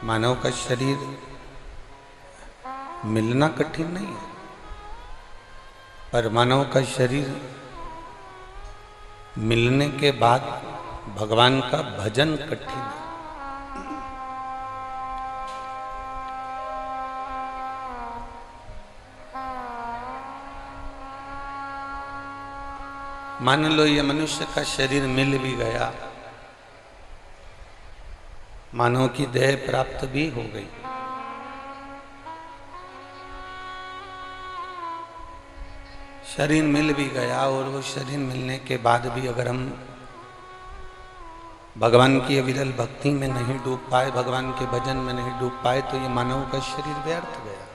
मानव का शरीर मिलना कठिन नहीं है, पर मानव का शरीर मिलने के बाद भगवान का भजन कठिन है। मान लो ये मनुष्य का शरीर मिल भी गया, मानव की देह प्राप्त भी हो गई, शरीर मिल भी गया और वो शरीर मिलने के बाद भी अगर हम भगवान की अविरल भक्ति में नहीं डूब पाए, भगवान के भजन में नहीं डूब पाए, तो ये मानव का शरीर व्यर्थ गया।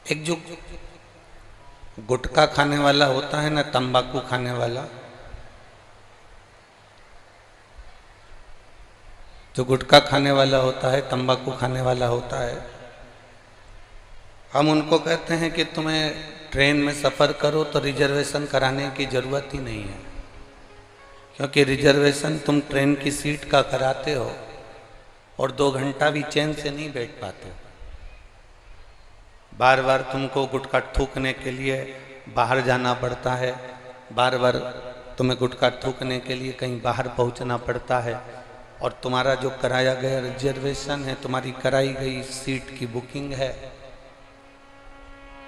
एक जो गुटखा खाने वाला होता है ना, तंबाकू खाने वाला, जो गुटखा खाने वाला होता है, तंबाकू खाने वाला होता है, हम उनको कहते हैं कि तुम्हें ट्रेन में सफ़र करो तो रिजर्वेशन कराने की ज़रूरत ही नहीं है, क्योंकि रिजर्वेशन तुम ट्रेन की सीट का कराते हो और 2 घंटा भी चैन से नहीं बैठ पाते हो। बार बार तुमको गुटखा थूकने के लिए बाहर जाना पड़ता है, बार बार तुम्हें गुटखा थूकने के लिए कहीं बाहर पहुंचना पड़ता है, और तुम्हारा जो कराया गया रिजर्वेशन है, तुम्हारी कराई गई सीट की बुकिंग है,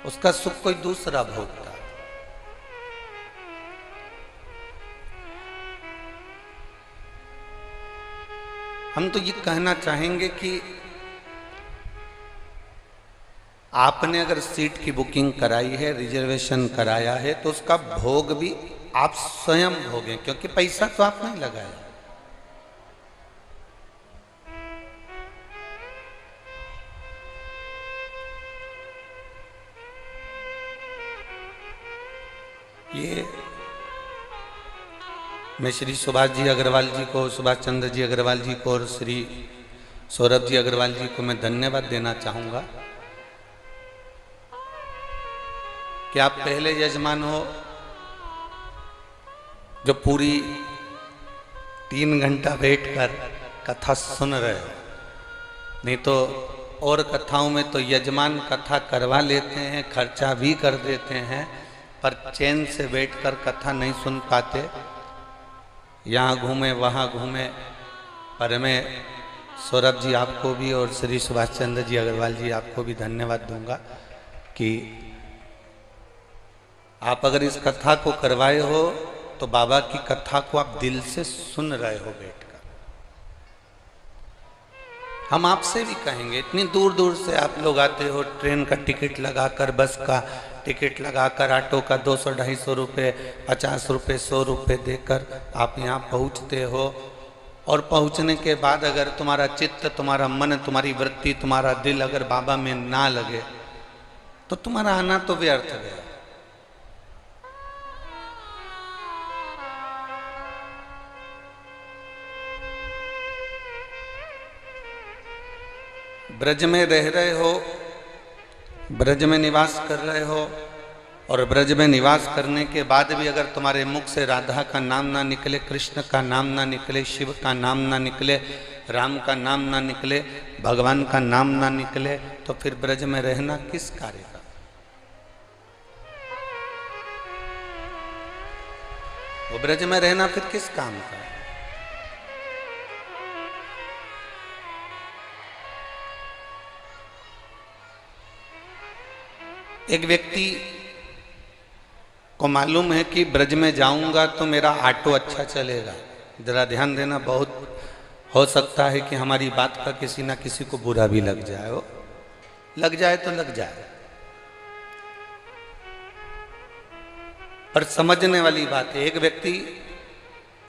उसका सुख कोई दूसरा भोगता है। हम तो ये कहना चाहेंगे कि आपने अगर सीट की बुकिंग कराई है, रिजर्वेशन कराया है, तो उसका भोग भी आप स्वयं भोगें, क्योंकि पैसा तो आप नहीं लगाया। ये मैं श्री सुभाष जी अग्रवाल जी को, सुभाष चंद्र जी अग्रवाल जी को और श्री सौरभ जी अग्रवाल जी को मैं धन्यवाद देना चाहूँगा कि आप पहले यजमान हो जो पूरी 3 घंटा बैठकर कथा सुन रहे हो। नहीं तो और कथाओं में तो यजमान कथा करवा लेते हैं, खर्चा भी कर देते हैं, पर चैन से बैठकर कथा नहीं सुन पाते, यहाँ घूमे वहाँ घूमे। पर मैं सौरभ जी आपको भी और श्री सुभाष चंद्र जी अग्रवाल जी आपको भी धन्यवाद दूंगा कि आप अगर इस कथा को करवाए हो तो बाबा की कथा को आप दिल से सुन रहे हो बैठकर। हम आपसे भी कहेंगे, इतनी दूर दूर से आप लोग आते हो, ट्रेन का टिकट लगाकर, बस का टिकट लगाकर, ऑटो का 200-250 रुपये, 50 रुपये, 100 रुपये देकर आप यहाँ पहुँचते हो, और पहुँचने के बाद अगर तुम्हारा चित्त, तुम्हारा मन, तुम्हारी वृत्ति, तुम्हारा दिल अगर बाबा में ना लगे तो तुम्हारा आना तो व्यर्थ गया। ब्रज में रह रहे हो, ब्रज में निवास कर रहे हो, और ब्रज में निवास करने के बाद भी अगर तुम्हारे मुख से राधा का नाम ना निकले, कृष्ण का नाम ना निकले, शिव का नाम ना निकले, राम का नाम ना निकले, भगवान का नाम ना निकले, तो फिर ब्रज में रहना किस कार्य का? वो ब्रज में रहना फिर किस काम का? एक व्यक्ति को मालूम है कि ब्रज में जाऊंगा तो मेरा ऑटो अच्छा चलेगा। जरा ध्यान देना, बहुत हो सकता है कि हमारी बात का किसी ना किसी को बुरा भी लग जाए, हो लग जाए तो लग जाए, पर समझने वाली बात है। एक व्यक्ति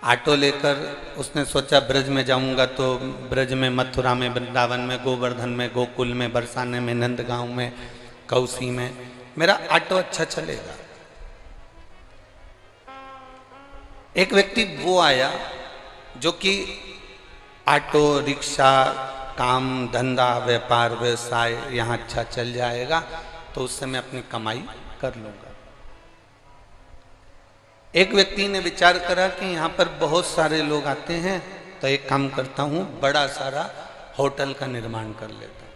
ऑटो लेकर उसने सोचा ब्रज में जाऊंगा तो ब्रज में, मथुरा में, वृंदावन में, गोवर्धन में, गोकुल में, बरसाने में, नंदगांव में, कौसी में मेरा ऑटो अच्छा चलेगा। एक व्यक्ति वो आया जो कि ऑटो, रिक्शा, काम धंधा, व्यापार, व्यवसाय यहाँ अच्छा चल जाएगा, तो उससे मैं अपनी कमाई कर लूँगा। एक व्यक्ति ने विचार करा कि यहाँ पर बहुत सारे लोग आते हैं, तो एक काम करता हूँ, बड़ा सारा होटल का निर्माण कर लेता हूँ।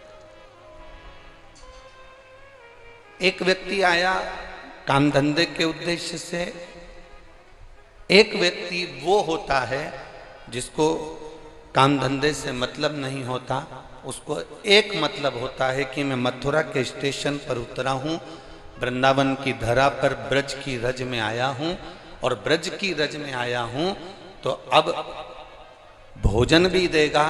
एक व्यक्ति आया काम धंधे के उद्देश्य से। एक व्यक्ति वो होता है जिसको काम धंधे से मतलब नहीं होता, उसको एक मतलब होता है कि मैं मथुरा के स्टेशन पर उतरा हूँ, वृंदावन की धरा पर ब्रज की रज में आया हूँ, और ब्रज की रज में आया हूँ तो अब भोजन भी देगा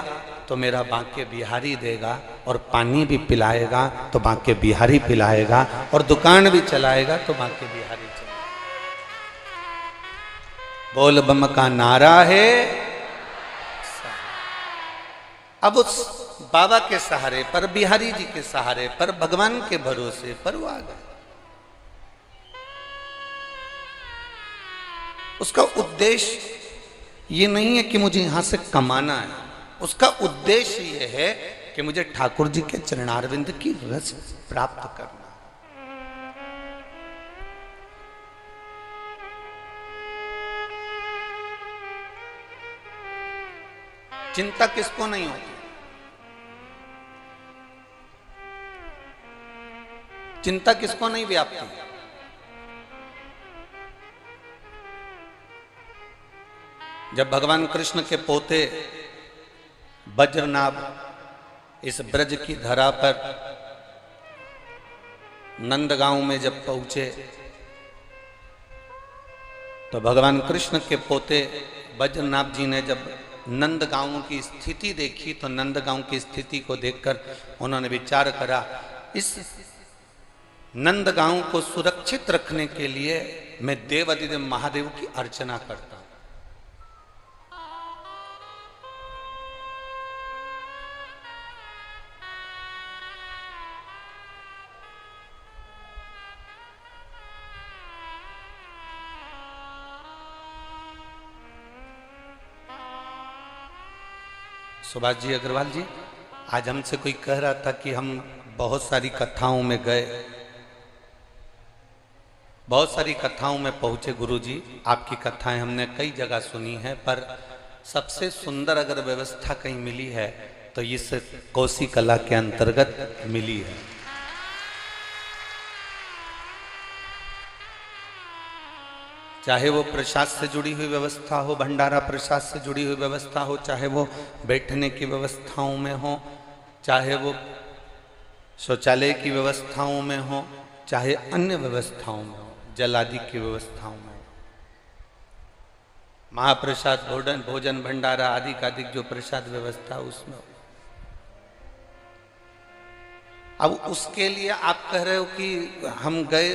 तो मेरा बांके बिहारी देगा, और पानी भी पिलाएगा तो बांके बिहारी पिलाएगा, और दुकान भी चलाएगा तो बांके बिहारी चलाएगा। बोल बम का नारा है। अब उस बाबा के सहारे पर, बिहारी जी के सहारे पर, भगवान के भरोसे पर वो आ गए। उसका उद्देश्य ये नहीं है कि मुझे यहां से कमाना है, उसका उद्देश्य ये है कि मुझे ठाकुर जी के चरणारविंद की रस प्राप्त करना। चिंता किसको नहीं होती? चिंता किसको नहीं व्यापती? जब भगवान कृष्ण के पोते वज्रनाभ इस ब्रज की धरा पर नंदगांव में जब पहुंचे, तो भगवान कृष्ण के पोते वज्रनाभ जी ने जब नंदगांव की स्थिति देखी, तो नंदगांव की स्थिति को देखकर उन्होंने विचार करा, इस नंदगांव को सुरक्षित रखने के लिए मैं देवाधिदेव महादेव की अर्चना करता हूं। सुभाष जी अग्रवाल जी, आज हमसे कोई कह रहा था कि हम बहुत सारी कथाओं में गए, बहुत सारी कथाओं में पहुंचे। गुरुजी, आपकी कथाएं हमने कई जगह सुनी है, पर सबसे सुंदर अगर व्यवस्था कहीं मिली है तो इस कोसी कला के अंतर्गत मिली है। चाहे वो प्रसाद से जुड़ी हुई व्यवस्था हो, भंडारा प्रसाद से जुड़ी हुई व्यवस्था हो, चाहे वो बैठने की व्यवस्थाओं में हो, चाहे वो शौचालय की व्यवस्थाओं में हो, चाहे अन्य व्यवस्थाओं में हो, जल आदि की व्यवस्थाओं में, महाप्रसाद, भोजन भंडारा आदि का अधिक जो प्रसाद व्यवस्था उसमें हो। अब उसके लिए आप कह रहे हो कि हम गए,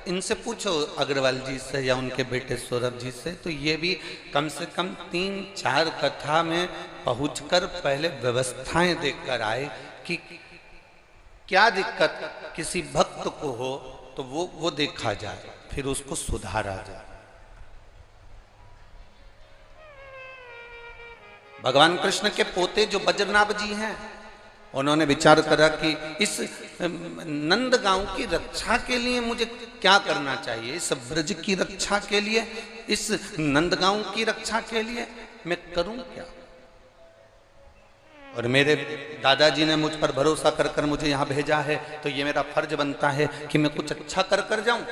इनसे पूछो अग्रवाल जी से या उनके बेटे सौरभ जी से, तो ये भी कम से कम 3-4 कथा में पहुंचकर पहले व्यवस्थाएं देखकर आए कि क्या दिक्कत किसी भक्त को हो तो वो देखा जाए, फिर उसको सुधारा जाए। भगवान कृष्ण के पोते जो वज्रनाभ जी हैं, उन्होंने विचार करा कि इस नंदगांव की रक्षा के लिए मुझे क्या करना चाहिए, इस ब्रज की रक्षा के लिए, इस नंदगांव की रक्षा के लिए मैं करूं क्या। और मेरे दादाजी ने मुझ पर भरोसा कर कर मुझे यहां भेजा है, तो ये मेरा फर्ज बनता है कि मैं कुछ अच्छा कर कर जाऊं।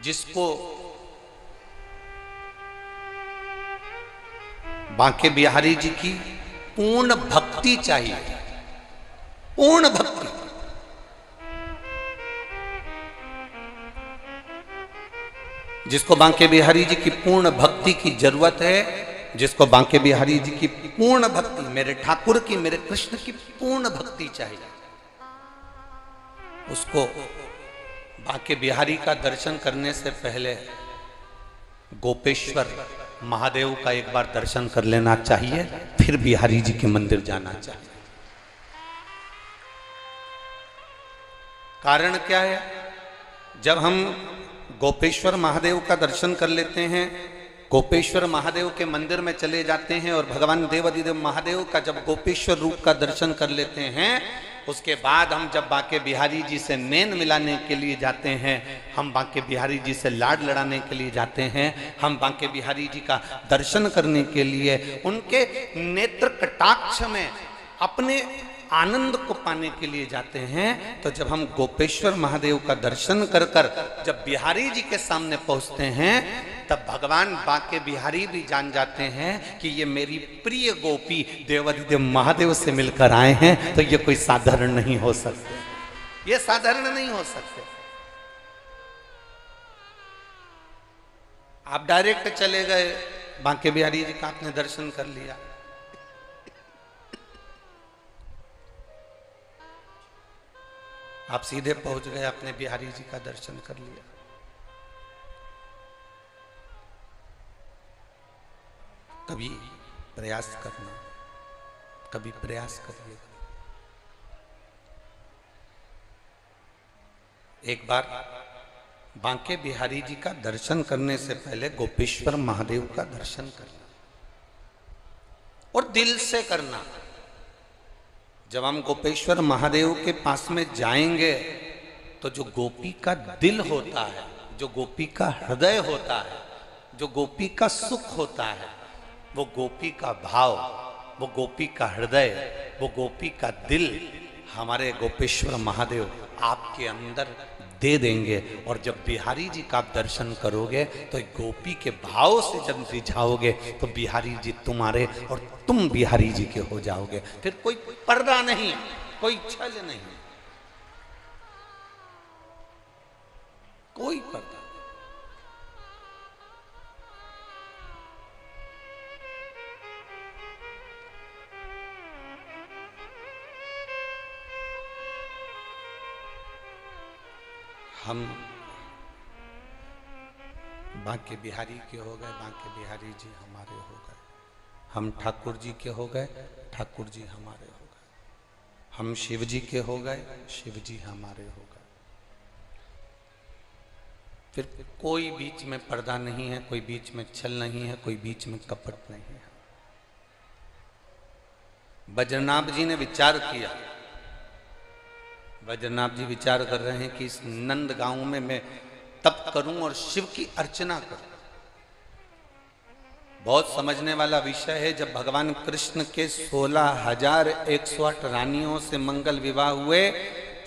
जिसको बांके बिहारी जी की पूर्ण भक्ति चाहिए, पूर्ण भक्ति, जिसको बांके बिहारी जी की पूर्ण भक्ति की जरूरत है, जिसको बांके बिहारी जी की पूर्ण भक्ति, मेरे ठाकुर की, मेरे कृष्ण की पूर्ण भक्ति चाहिए, उसको बांके बिहारी का दर्शन करने से पहले गोपेश्वर महादेव का एक बार दर्शन कर लेना चाहिए, फिर बिहारी जी के मंदिर जाना चाहिए। कारण क्या है? जब हम गोपेश्वर महादेव का दर्शन कर लेते हैं, गोपेश्वर महादेव के मंदिर में चले जाते हैं और भगवान देवाधिदेव महादेव का जब गोपेश्वर रूप का दर्शन कर लेते हैं, उसके बाद हम जब बांके बिहारी जी से नैन मिलाने के लिए जाते हैं, हम बांके बिहारी जी से लाड लड़ाने के लिए जाते हैं, हम बांके बिहारी जी का दर्शन करने के लिए, उनके नेत्र कटाक्ष में अपने आनंद को पाने के लिए जाते हैं। तो जब हम गोपेश्वर महादेव का दर्शन कर कर जब बिहारी जी के सामने पहुंचते हैं, तब भगवान बांके बिहारी भी जान जाते हैं कि ये मेरी प्रिय गोपी देवाधिदेव महादेव से मिलकर आए हैं, तो ये कोई साधारण नहीं हो सकते, ये साधारण नहीं हो सकते। आप डायरेक्ट चले गए, बांके बिहारी जी का आपने दर्शन कर लिया, आप सीधे पहुंच गए, अपने बिहारी जी का दर्शन कर लिया। कभी प्रयास करना, कभी प्रयास करिएगा। एक बार बांके बिहारी जी का दर्शन करने से पहले गोपेश्वर महादेव का दर्शन करना, और दिल से करना। जब हम गोपेश्वर महादेव के पास में जाएंगे, तो जो गोपी का दिल होता है, जो गोपी का हृदय होता है, जो गोपी का सुख होता है, वो गोपी का भाव, वो गोपी का हृदय, वो गोपी का दिल हमारे गोपेश्वर महादेव आपके अंदर दे देंगे। और जब बिहारी जी का आप दर्शन करोगे, तो गोपी के भाव से जब रिझाओगे, तो बिहारी जी तुम्हारे और तुम बिहारी जी के हो जाओगे। फिर कोई पर्दा नहीं, कोई छल नहीं, कोई पर्दा। हम बांके बिहारी के हो गए, बांके बिहारी जी हमारे हो गए। हम ठाकुर जी के हो गए, ठाकुर जी हमारे हो गए। हम शिव जी के हो गए, शिव जी हमारे हो गए। फिर कोई बीच में पर्दा नहीं है, कोई बीच में छल नहीं है, कोई बीच में कपट नहीं है। बद्रीनाथ जी ने विचार किया, बद्रीनाथ जी विचार कर रहे हैं कि इस नंद गांव में मैं तप करूं और शिव की अर्चना करूं। बहुत समझने वाला विषय है। जब भगवान कृष्ण के 16,108 रानियों से मंगल विवाह हुए,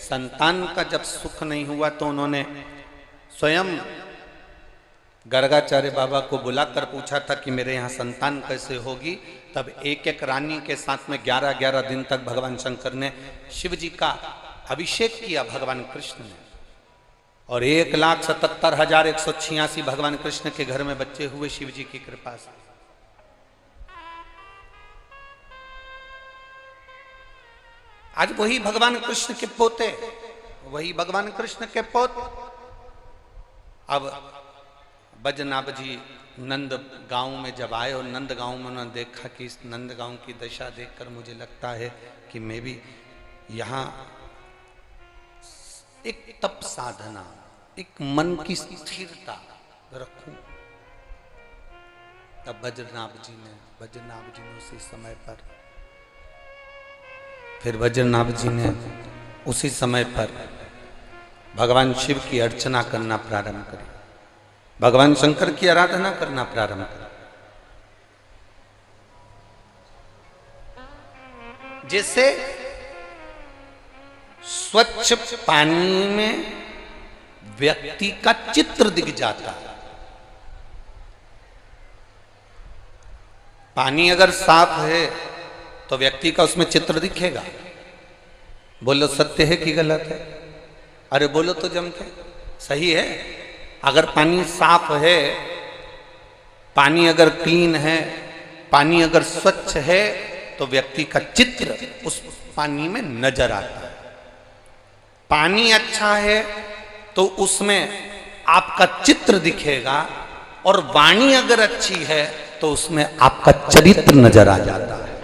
संतान का जब सुख नहीं हुआ, तो उन्होंने स्वयं गर्गाचार्य बाबा को बुलाकर पूछा था कि मेरे यहाँ संतान कैसे होगी। तब एक एक रानी के साथ में 11-11 दिन तक भगवान शंकर ने शिव जी का अभिषेक किया भगवान कृष्ण ने, और 1,77,186 भगवान कृष्ण के घर में बच्चे हुए शिव जी की कृपा से। आज वही भगवान कृष्ण के पोते, वही भगवान कृष्ण के पोते। अब बद्रीनाथ जी नंद गांव में जब आए, और नंद गांव में उन्होंने देखा कि इस नंद गांव की दशा देखकर मुझे लगता है कि मैं भी यहाँ एक तप साधना, एक मन की स्थिरता रखूं। तब बद्रीनाथ जी ने उसी समय पर, फिर बद्रीनाथ जी ने उसी समय पर भगवान शिव की अर्चना करना प्रारंभ करी, भगवान शंकर की आराधना करना प्रारंभ करी। जैसे स्वच्छ पानी में व्यक्ति का चित्र दिख जाता है। पानी अगर साफ है तो व्यक्ति का उसमें चित्र दिखेगा। बोलो सत्य है कि गलत है? अरे बोलो तो जम के, सही है। अगर पानी साफ है, पानी अगर क्लीन है, पानी अगर स्वच्छ है, तो व्यक्ति का चित्र उस पानी में नजर आता है। पानी अच्छा है तो उसमें आपका चित्र दिखेगा, और वाणी अगर अच्छी है तो उसमें आपका चरित्र नजर आ जाता है।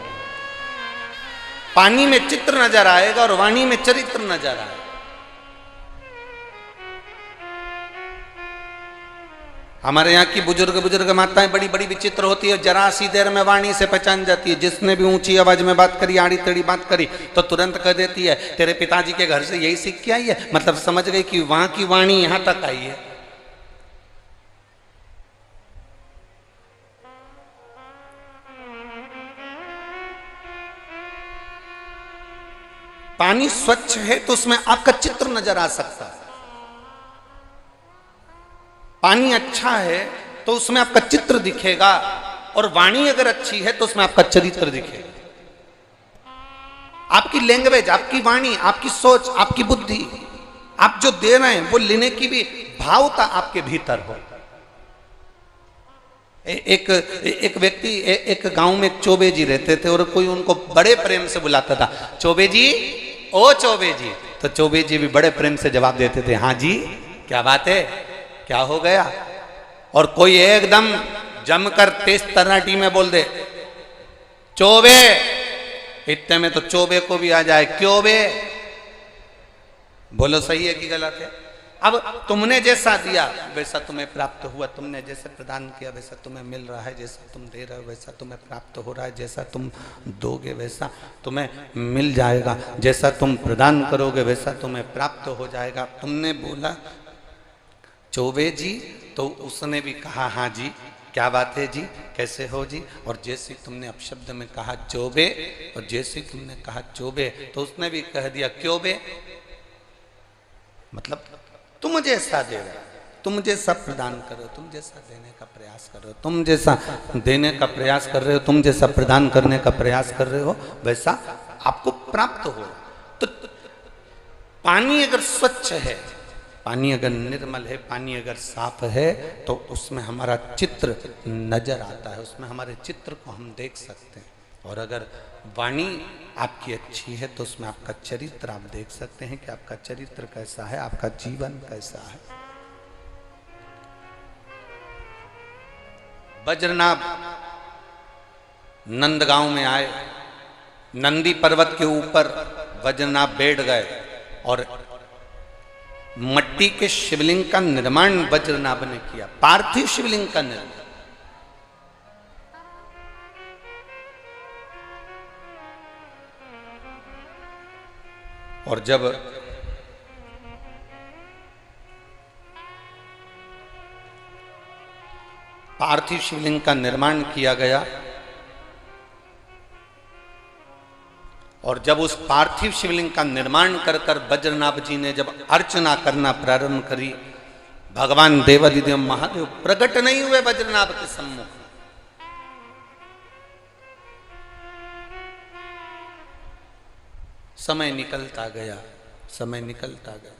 पानी में चित्र नजर आएगा और वाणी में चरित्र नजर आएगा। हमारे यहाँ की बुजुर्ग माताएं बड़ी बड़ी विचित्र होती है, जरा सी देर में वाणी से पहचान जाती है। जिसने भी ऊंची आवाज में बात करी, आड़ी टेढ़ी बात करी, तो तुरंत कह देती है तेरे पिताजी के घर से यही सीख के आई है। मतलब समझ गई कि वहां की वाणी यहां तक आई है। पानी स्वच्छ है तो उसमें आपका चित्र नजर आ सकता है। पानी अच्छा है तो उसमें आपका चित्र दिखेगा, और वाणी अगर अच्छी है तो उसमें आपका चरित्र दिखेगा। आपकी लैंग्वेज, आपकी वाणी, आपकी सोच, आपकी बुद्धि, आप जो दे रहे हैं वो लेने की भी भावता आपके भीतर हो। एक व्यक्ति एक गांव में चौबे जी रहते थे, और कोई उनको बड़े प्रेम से बुलाता था, चौबे जी, ओ चौबे जी। तो चौबे जी भी बड़े प्रेम से जवाब देते थे, हाँ जी, क्या बात है, क्या हो गया। और कोई एकदम जमकर तेज तराटी में बोल दे, चौबे, इतने में तो चौबे को भी आ जाए, क्यों बे। बोलो सही है कि गलत है। अब तुमने जैसा दिया वैसा तुम्हें प्राप्त हुआ, तुमने जैसे प्रदान किया वैसा तुम्हें मिल रहा है, जैसा तुम दे रहे हो वैसा तुम्हें प्राप्त हो रहा है, जैसा तुम दोगे वैसा तुम्हें मिल जाएगा, जैसा तुम प्रदान करोगे वैसा तुम्हें प्राप्त हो जाएगा। तुमने बोला चौबे जी, तो उसने भी कहा हाँ जी, क्या बात है जी, कैसे हो जी। और जैसे तुमने अपशब्द में कहा चौबे, और जैसे तुमने कहा चौबे, तो उसने भी कह दिया क्यों बे। मतलब तुम जैसा दे रहे हो, तुम जैसा प्रदान करो, तुम जैसा देने का प्रयास कर रहे हो, तुम जैसा देने का प्रयास कर रहे हो, तुम जैसा प्रदान करने का प्रयास कर रहे हो, वैसा आपको प्राप्त हो। तो पानी अगर स्वच्छ है, पानी अगर निर्मल है, पानी अगर साफ है, तो उसमें हमारा चित्र नजर आता है, उसमें हमारे चित्र को हम देख सकते हैं। और अगर वाणी आपकी अच्छी है तो उसमें आपका चरित्र आप देख सकते हैं कि आपका चरित्र कैसा है, आपका जीवन कैसा है। वज्रनाभ नंदगांव में आए, नंदी पर्वत के ऊपर वज्रनाभ बैठ गए, और मट्टी के शिवलिंग का निर्माण वज्रनाभ ने किया, पार्थिव शिवलिंग का निर्माण। और जब पार्थिव शिवलिंग का निर्माण किया गया, और जब उस पार्थिव शिवलिंग का निर्माण कर कर वज्रनाभ जी ने जब अर्चना करना प्रारंभ करी, भगवान देवादिदेव महादेव प्रकट नहीं हुए वज्रनाभ के सम्मुख। समय निकलता गया, समय निकलता गया,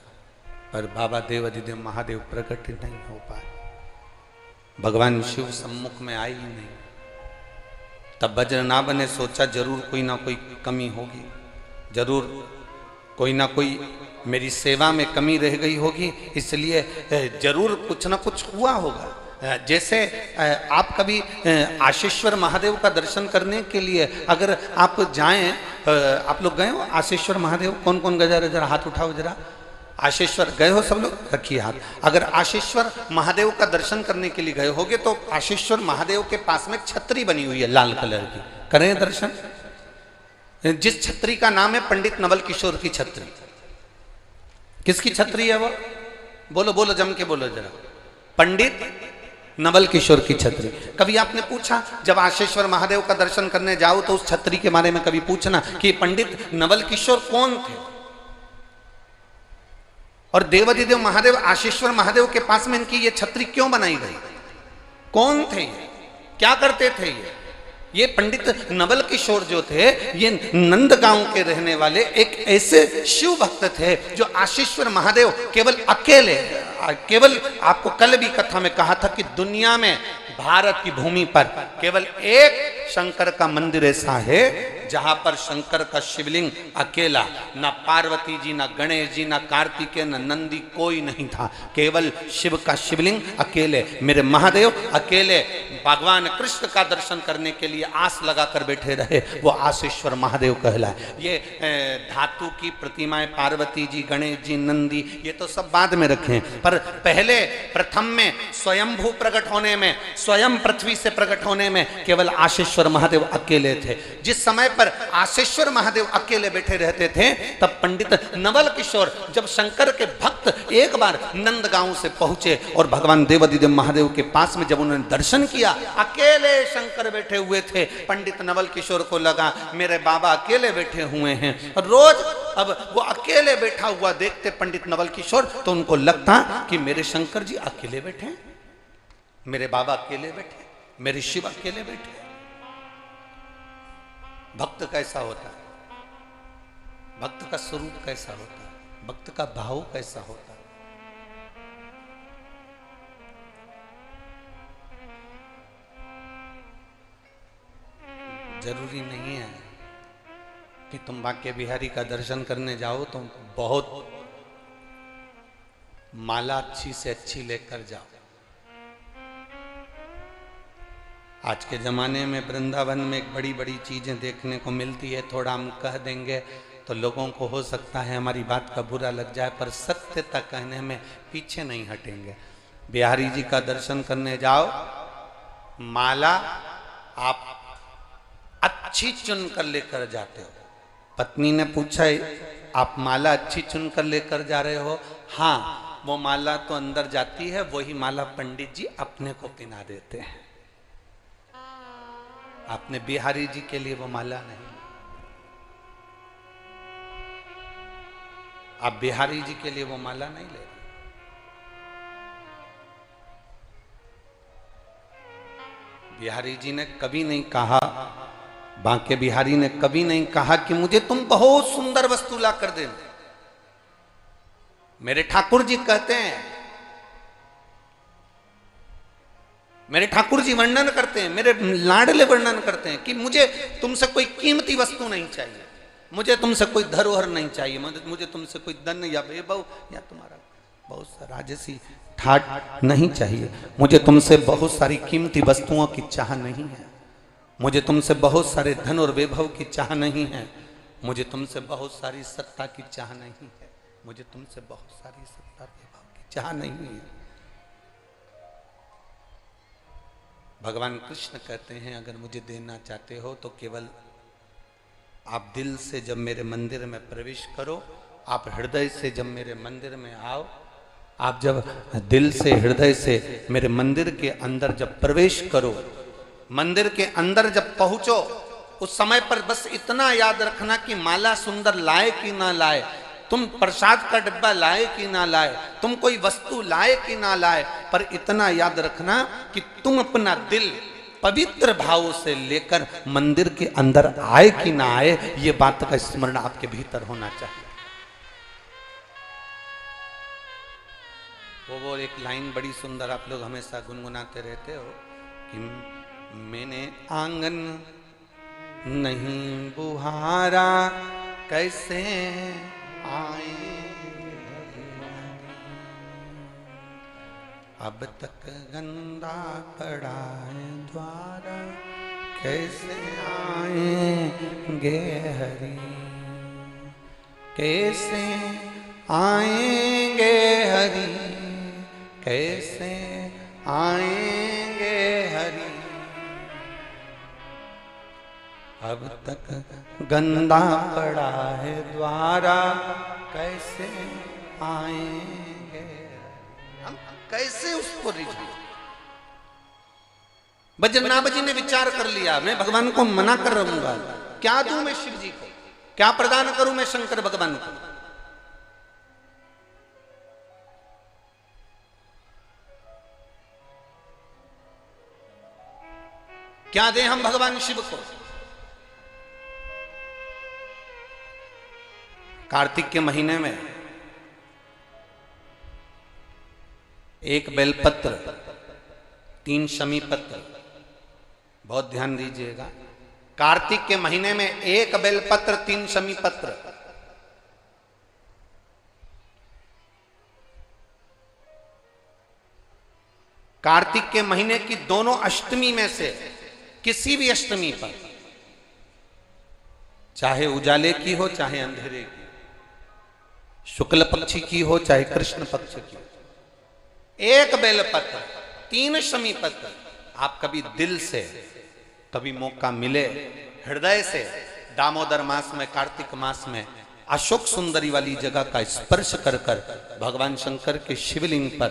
पर बाबा देवादिदेव महादेव प्रकट नहीं हो पाए। भगवान शिव सम्मुख में आई ही नहीं। तब वज्रनाभ ने सोचा जरूर कोई ना कोई कमी होगी, जरूर कोई ना कोई मेरी सेवा में कमी रह गई होगी, इसलिए जरूर कुछ ना कुछ हुआ होगा। जैसे आप कभी आशीश्वर महादेव का दर्शन करने के लिए अगर आप जाएं, आप लोग गए हो आशीश्वर महादेव? कौन कौन गए, जरा हाथ उठाओ जरा। आशीश्वर गए हो सब लोग? रखिए हाथ। अगर आशीश्वर महादेव का दर्शन करने के लिए गए होगे तो आशीश्वर महादेव के पास में छतरी बनी हुई है लाल कलर की, करें दर्शन। जिस छतरी का नाम है पंडित नवल किशोर की छतरी। किसकी छतरी है वो? बोलो बोलो, जम के बोलो जरा। पंडित नवल किशोर की छतरी। कभी आपने पूछा जब आशीश्वर महादेव का दर्शन करने जाओ तो उस छतरी के बारे में कभी पूछना कि पंडित नवल किशोर कौन थे, और देवादिदेव महादेव आशीश्वर महादेव के पास में इनकी ये छतरी क्यों बनाई गई, कौन थे ये, क्या करते थे ये पंडित नवल किशोर जो थे ये नंदगांव के रहने वाले एक ऐसे शिव भक्त थे जो आशीश्वर महादेव केवल अकेले, केवल आपको कल भी कथा में कहा था कि दुनिया में भारत की भूमि पर केवल एक शंकर का मंदिर ऐसा है जहां पर शंकर का शिवलिंग अकेला, ना पार्वती जी, ना गणेश जी, ना कार्तिकेय, ना नंदी, कोई नहीं था, केवल शिव का शिवलिंग अकेले। मेरे महादेव अकेले भगवान कृष्ण का दर्शन करने के लिए आस लगाकर बैठे रहे, वो आसेश्वर महादेव कहलाए। ये धातु की प्रतिमाएं पार्वती जी, गणेश जी, नंदी, ये तो सब बाद में रखे, पर पहले प्रथम में स्वयंभू प्रकट होने में, स्वयं पृथ्वी से प्रकट होने में केवल आसेश्वर महादेव अकेले थे। जिस समय पर आसेश्वर महादेव अकेले बैठे रहते थे, तब पंडित नवल किशोर, जब शंकर के भक्त एक बार नंदगांव से पहुंचे और भगवान देवादिदेव महादेव के पास में जब उन्होंने दर्शन किया, अकेले शंकर बैठे हुए थे। पंडित नवल किशोर को लगा मेरे बाबा अकेले बैठे हुए हैं। रोज अब वो अकेले बैठा हुआ देखते पंडित नवल किशोर, तो उनको लगता कि मेरे शंकर जी अकेले बैठे, मेरे बाबा अकेले बैठे, मेरे शिव अकेले बैठे। भक्त कैसा होता है, भक्त का स्वरूप कैसा होता है, भक्त का भाव कैसा होता है। जरूरी नहीं है कि तुम बांके बिहारी का दर्शन करने जाओ तो बहुत माला अच्छी से अच्छी लेकर जाओ। आज के जमाने में वृंदावन में एक बड़ी बड़ी चीजें देखने को मिलती है, थोड़ा हम कह देंगे तो लोगों को हो सकता है हमारी बात का बुरा लग जाए, पर सत्यता कहने में पीछे नहीं हटेंगे। बिहारी जी का दर्शन करने जाओ, माला आप अच्छी चुन कर लेकर जाते हो। पत्नी ने पूछा आप माला अच्छी चुन कर लेकर जा रहे हो? हाँ, वो माला तो अंदर जाती है, वही माला पंडित जी अपने को पहना देते हैं। आपने बिहारी जी के लिए वो माला नहीं, आप बिहारी जी के लिए वो माला नहीं ले। बिहारी जी ने कभी नहीं कहा, बांके बिहारी ने कभी नहीं कहा कि मुझे तुम बहुत सुंदर वस्तु ला कर देना। मेरे ठाकुर जी कहते हैं, मेरे ठाकुर जी वर्णन करते हैं, मेरे लाडले वर्णन करते हैं कि मुझे तुमसे कोई कीमती वस्तु नहीं चाहिए, मुझे तुमसे कोई धरोहर नहीं चाहिए, मुझे तुमसे कोई धन या वैभव या तुम्हारा बहुत सा राजसी ठाट नहीं चाहिए, मुझे तुमसे बहुत सारी कीमती वस्तुओं की चाह नहीं है, मुझे तुमसे बहुत सारे धन और वैभव की चाह नहीं है, मुझे तुमसे बहुत सारी सत्ता की चाह नहीं है, मुझे तुमसे बहुत सारी सत्ता वैभव की चाह नहीं है। भगवान कृष्ण कहते हैं अगर मुझे देना चाहते हो तो केवल आप दिल से जब मेरे मंदिर में प्रवेश करो, आप हृदय से जब मेरे मंदिर में आओ, आप जब दिल से हृदय से मेरे मंदिर के अंदर जब प्रवेश करो, मंदिर के अंदर जब पहुंचो, उस समय पर बस इतना याद रखना कि माला सुंदर लाए कि ना लाए, तुम प्रसाद का डिब्बा लाए कि ना लाए, तुम कोई वस्तु लाए कि ना लाए, पर इतना याद रखना कि तुम अपना दिल पवित्र भाव से लेकर मंदिर के अंदर आए कि ना आए, ये बात का स्मरण आपके भीतर होना चाहिए। वो एक लाइन बड़ी सुंदर आप लोग हमेशा गुनगुनाते रहते हो कि मैंने आंगन नहीं बुहारा कैसे आए, अब तक गंदा पड़ा है द्वारा कैसे आएंगे हरि, कैसे आएंगे हरि, कैसे आएंगे हरि, अब तक गंदा पड़ा है द्वारा कैसे आएंगे। हम कैसे उसको रिझाएं? बजना बजी ने विचार कर लिया, मैं भगवान को मना कर रहूंगा, क्या दूं मैं शिव जी को, क्या प्रदान करूं मैं शंकर भगवान को। क्या दें हम भगवान शिव को। कार्तिक के महीने में एक बेलपत्र, 3 शमी पत्र, बहुत ध्यान दीजिएगा, कार्तिक के महीने में 1 बेलपत्र 3 शमी पत्र। कार्तिक के महीने की दोनों अष्टमी में से किसी भी अष्टमी पर, चाहे उजाले की हो चाहे अंधेरे की, शुक्ल पक्षी की हो चाहे कृष्ण पक्ष की, 1 बेलपत्र 3 शमी पत्र। आप कभी दिल से, कभी मौका मिले हृदय से, दामोदर मास में, कार्तिक मास में अशोक सुंदरी वाली जगह का स्पर्श कर कर भगवान शंकर के शिवलिंग पर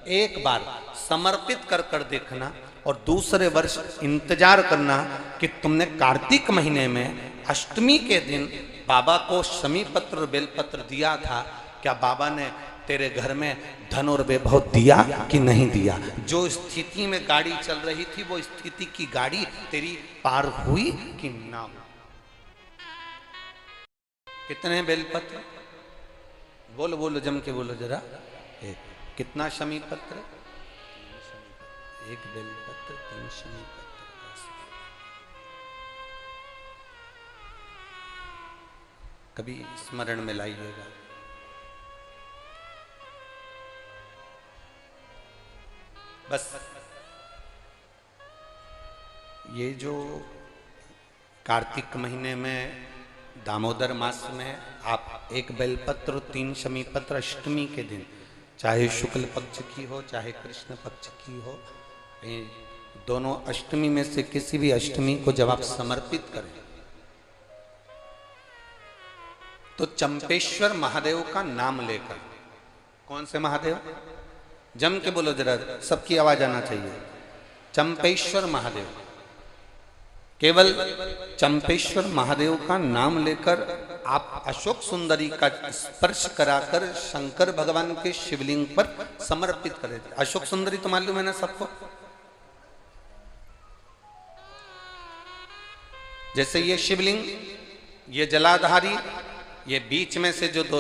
एक बार समर्पित कर कर देखना, और दूसरे वर्ष इंतजार करना कि तुमने कार्तिक महीने में अष्टमी के दिन बाबा को शमी पत्र बेलपत्र दिया था, क्या बाबा ने तेरे घर में धन और वैभव दिया कि नहीं दिया? जो स्थिति में गाड़ी चल रही थी वो स्थिति की गाड़ी तेरी पार हुई कि ना हुई? कितने बेलपत्र? बोलो बोलो, जम के बोलो जरा। एक। कितना शमी पत्र? 1 बेलपत्र 3 शमी पत्र। कभी स्मरण में लाइएगा। बस ये जो कार्तिक महीने में दामोदर मास में आप 1 बेलपत्र 3 शमी पत्र अष्टमी के दिन, चाहे शुक्ल पक्ष की हो चाहे कृष्ण पक्ष की हो, दोनों अष्टमी में से किसी भी अष्टमी को जब आप समर्पित करें तो चंपेश्वर महादेव का नाम लेकर। कौन से महादेव? जम के बोलो जरा, सबकी आवाज आना चाहिए। चंपेश्वर महादेव, केवल चंपेश्वर महादेव का नाम लेकर आप अशोक सुंदरी का स्पर्श कराकर शंकर भगवान के शिवलिंग पर समर्पित करें। अशोक सुंदरी तो मालूम है ना सबको? जैसे ये शिवलिंग, ये जलाधारी, ये बीच में से जो 2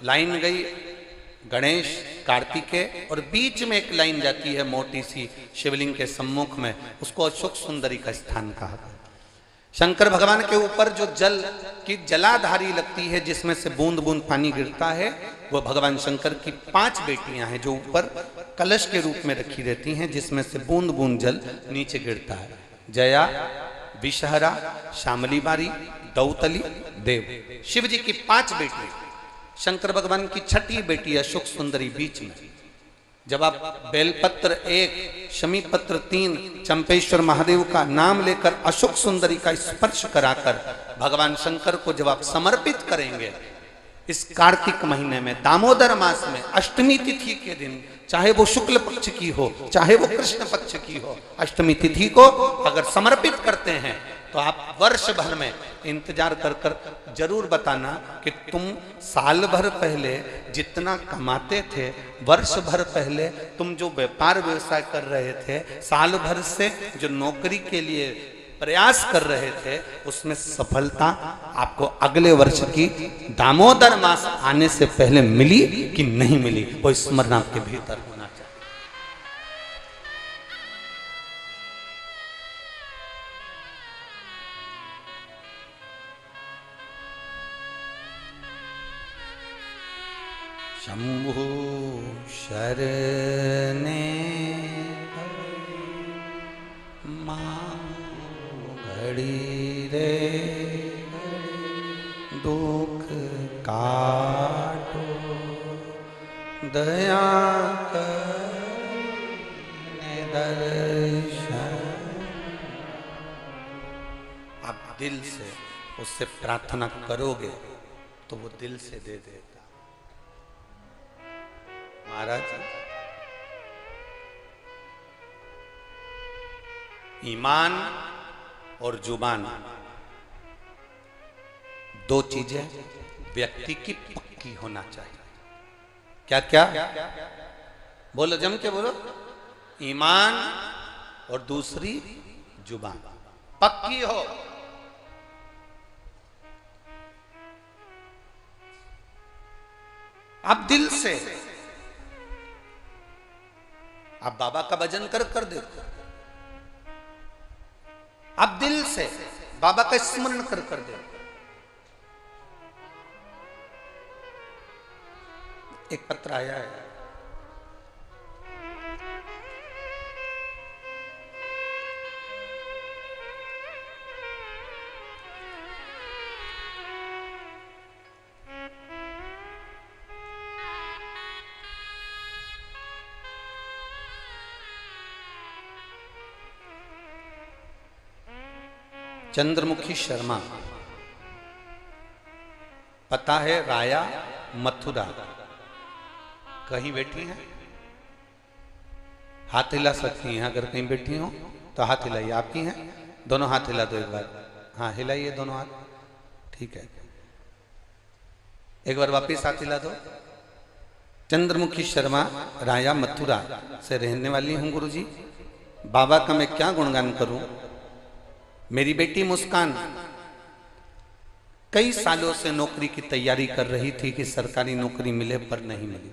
लाइन गई गणेश कार्तिकेय, और बीच में एक लाइन जाती है मोटी सी शिवलिंग के सम्मुख में, उसको अशोक सुंदरी का स्थान कहा। शंकर भगवान के ऊपर जो जल की जलाधारी लगती है, जिसमें से बूंद बूंद पानी गिरता है, वो भगवान शंकर की 5 बेटियां हैं जो ऊपर कलश के रूप में रखी रहती हैं, जिसमें से बूंद बूंद जल नीचे गिरता है। जया, विषहरा, श्यामली बारी, दौतली, देव। शिव जी की 5 बेटी, शंकर भगवान की 6ठी बेटी अशोक सुंदरी बीच में। जब आप बेलपत्र 1 शमी पत्र 3 चंपेश्वर महादेव का नाम लेकर अशोक सुंदरी का स्पर्श कराकर भगवान शंकर को जब आप समर्पित करेंगे इस कार्तिक महीने में, दामोदर मास में, अष्टमी तिथि के दिन, चाहे वो शुक्ल पक्ष की हो चाहे वो कृष्ण पक्ष की हो, अष्टमी तिथि को अगर समर्पित करते हैं तो आप वर्ष भर में इंतजार कर कर जरूर बताना कि तुम साल भर पहले जितना कमाते थे, वर्ष भर पहले तुम जो व्यापार व्यवसाय कर रहे थे, साल भर से जो नौकरी के लिए प्रयास कर रहे थे, उसमें सफलता आपको अगले वर्ष की दामोदर मास आने से पहले मिली कि नहीं मिली, वो स्मरण आपके भीतर होना चाहिए। शंभु शरणे घड़ी रे दुख काटो दया करने दर्शन। आप दिल से उससे प्रार्थना करोगे तो वो दिल से दे देगा। महाराज, ईमान और जुबान 2 चीजें व्यक्ति की पक्की होना चाहिए। क्या क्या? बोलो, जम के बोलो। ईमान और दूसरी जुबान पक्की हो। आप दिल से, आप बाबा का भजन कर कर देखो, आप दिल से बाबा का स्मरण कर दे। एक पत्र आया है, चंद्रमुखी शर्मा, पता है राया मथुरा। कहीं बैठी हैं? हाथ हिला सकती हैं अगर कहीं बैठी हो तो हाथ हिलाइए। आपकी हैं? दोनों हाथ हिला दो एक बार। हाँ हिलाइए दोनों हाथ, ठीक है। एक बार वापिस हाथ हिला दो। चंद्रमुखी शर्मा, राया मथुरा से रहने वाली हूं गुरुजी। बाबा का मैं क्या गुणगान करूं। मेरी बेटी मुस्कान कई सालों से नौकरी की तैयारी कर रही थी कि सरकारी नौकरी मिले, पर नहीं मिली।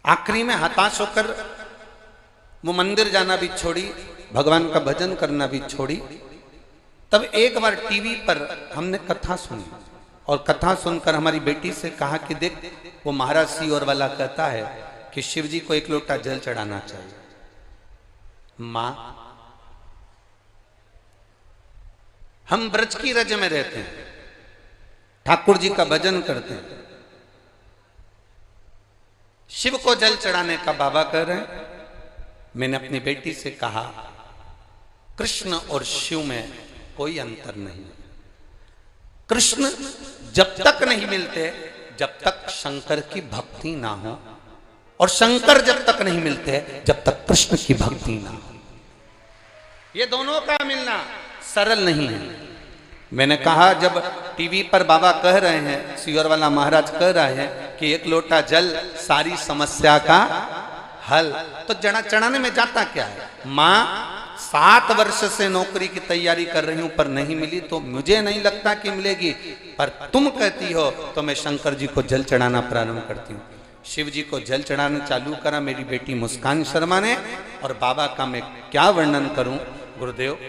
आखिरी में हताश होकर वो मंदिर जाना भी छोड़ी, भगवान का भजन करना भी छोड़ी। तब एक बार टीवी पर हमने कथा सुनी और कथा सुनकर हमारी बेटी से कहा कि देख, वो महाराज सियोर वाला कहता है कि शिव जी को एक लोटा जल चढ़ाना चाहिए। मां, हम ब्रज की रज में रहते हैं, ठाकुर जी का भजन करते हैं, शिव को जल चढ़ाने का बाबा कह रहे हैं। मैंने अपनी बेटी से कहा, कृष्ण और शिव में कोई अंतर नहीं। कृष्ण जब तक नहीं मिलते जब तक शंकर की भक्ति ना हो, और शंकर जब तक नहीं मिलते जब तक कृष्ण की भक्ति ना हो। ये दोनों का मिलना सरल नहीं है। मैंने कहा, जब टीवी पर बाबा कह रहे हैं, सियोर वाला महाराज कह रहे हैं कि एक लोटा जल सारी समस्या का हल, तो जड़ा चढ़ाने में जाता क्या है। माँ 7 वर्ष से नौकरी की तैयारी कर रही हूं पर नहीं मिली, तो मुझे नहीं लगता कि मिलेगी, पर तुम कहती हो तो मैं शंकर जी को जल चढ़ाना प्रारंभ करती हूँ। शिव जी को जल चढ़ाना चालू करा मेरी बेटी मुस्कान शर्मा ने। और बाबा का मैं क्या वर्णन करूं गुरुदेव।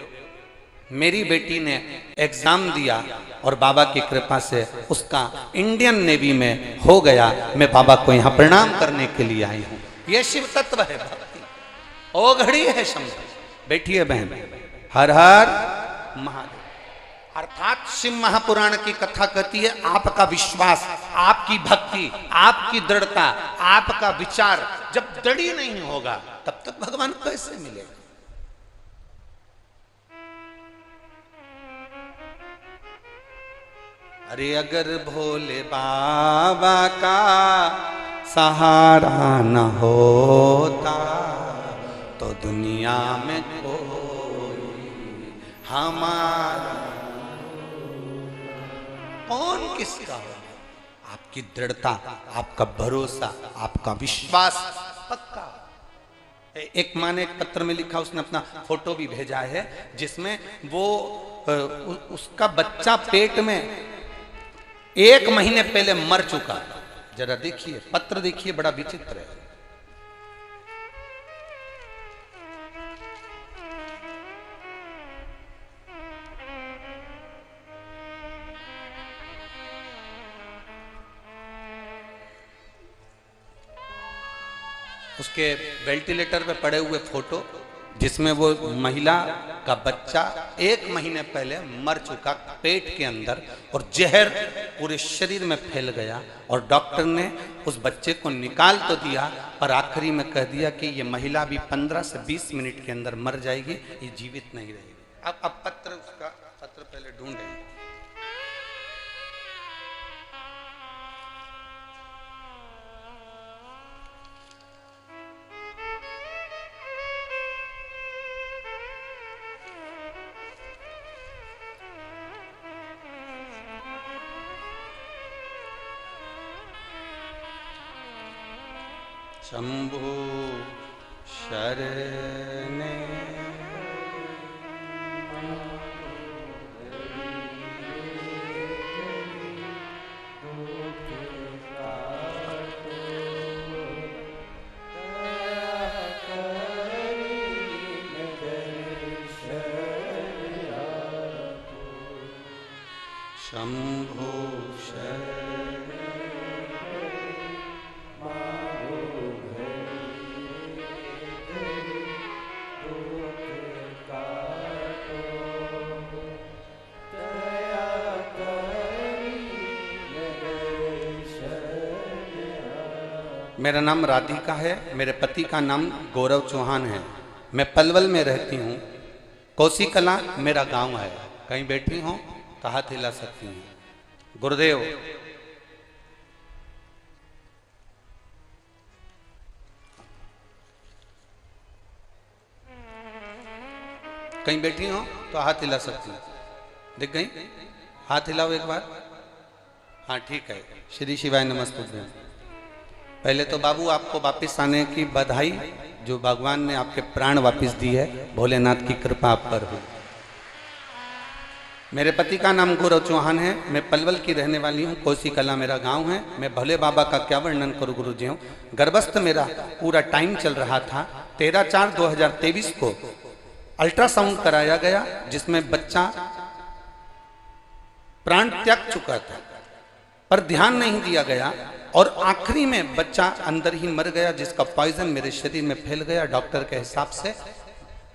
मेरी बेटी ने एग्जाम दिया और बाबा की कृपा से उसका इंडियन नेवी में हो गया। मैं बाबा को यहाँ प्रणाम करने के लिए आई हूँ। यह शिव तत्व है भक्ति, ओ घड़ी है शंभु। बैठिए बहन। हर हर महादेव। अर्थात शिव महापुराण की कथा कहती है, आपका विश्वास, आपकी भक्ति, आपकी दृढ़ता, आपका विचार जब दृढ़ नहीं होगा तब तक भगवान कैसे मिलेगा। अरे अगर भोले बाबा का सहारा न होता तो दुनिया में कोई हमारा कौन किसका हो। आपकी दृढ़ता, आपका भरोसा, आपका विश्वास पक्का। एक माँ ने एक पत्र में लिखा, उसने अपना फोटो भी भेजा है, जिसमें वो उसका बच्चा पेट में 1 महीने पहले मर चुका। जरा देखिए पत्र, देखिए बड़ा विचित्र है। उसके वेंटिलेटर पे पड़े हुए फोटो, जिसमें वो महिला का बच्चा 1 महीने पहले मर चुका पेट के अंदर, और जहर पूरे शरीर में फैल गया। और डॉक्टर ने उस बच्चे को निकाल तो दिया, पर आखिरी में कह दिया कि ये महिला भी 15 से 20 मिनट के अंदर मर जाएगी, ये जीवित नहीं रहेगी। अब पत्र, उसका पत्र पहले ढूंढेंगे। शंभु शरणे शंभो मेरा नाम राधिका है, मेरे पति का नाम गौरव चौहान है। मैं पलवल में रहती हूँ। कोसी कला मेरा गांव है। कहीं बैठी हो तो हाथ हिला सकती हैं। गुरुदेव कहीं बैठी हो तो हाथ हिला सकती हैं। दिख गई? हाथ हिलाओ एक बार। हाँ ठीक है। श्री शिवाय नमस्तुभ्यं। पहले तो बाबू आपको वापिस आने की बधाई, जो भगवान ने आपके प्राण वापिस दी है, भोलेनाथ की कृपा आप पर हो। मेरे पति का नाम गौरव चौहान है। मैं पलवल की रहने वाली हूँ। कोसी कला मेरा गांव है। मैं भोले बाबा का क्या वर्णन करूँ गुरुजियों। गर्भस्थ मेरा पूरा टाइम चल रहा था। 13/4/2023 को अल्ट्रासाउंड कराया गया, जिसमें बच्चा प्राण त्याग चुका था, पर ध्यान नहीं दिया गया और आखिरी में बच्चा अंदर ही मर गया, जिसका पॉइजन मेरे शरीर में फैल गया। डॉक्टर के हिसाब से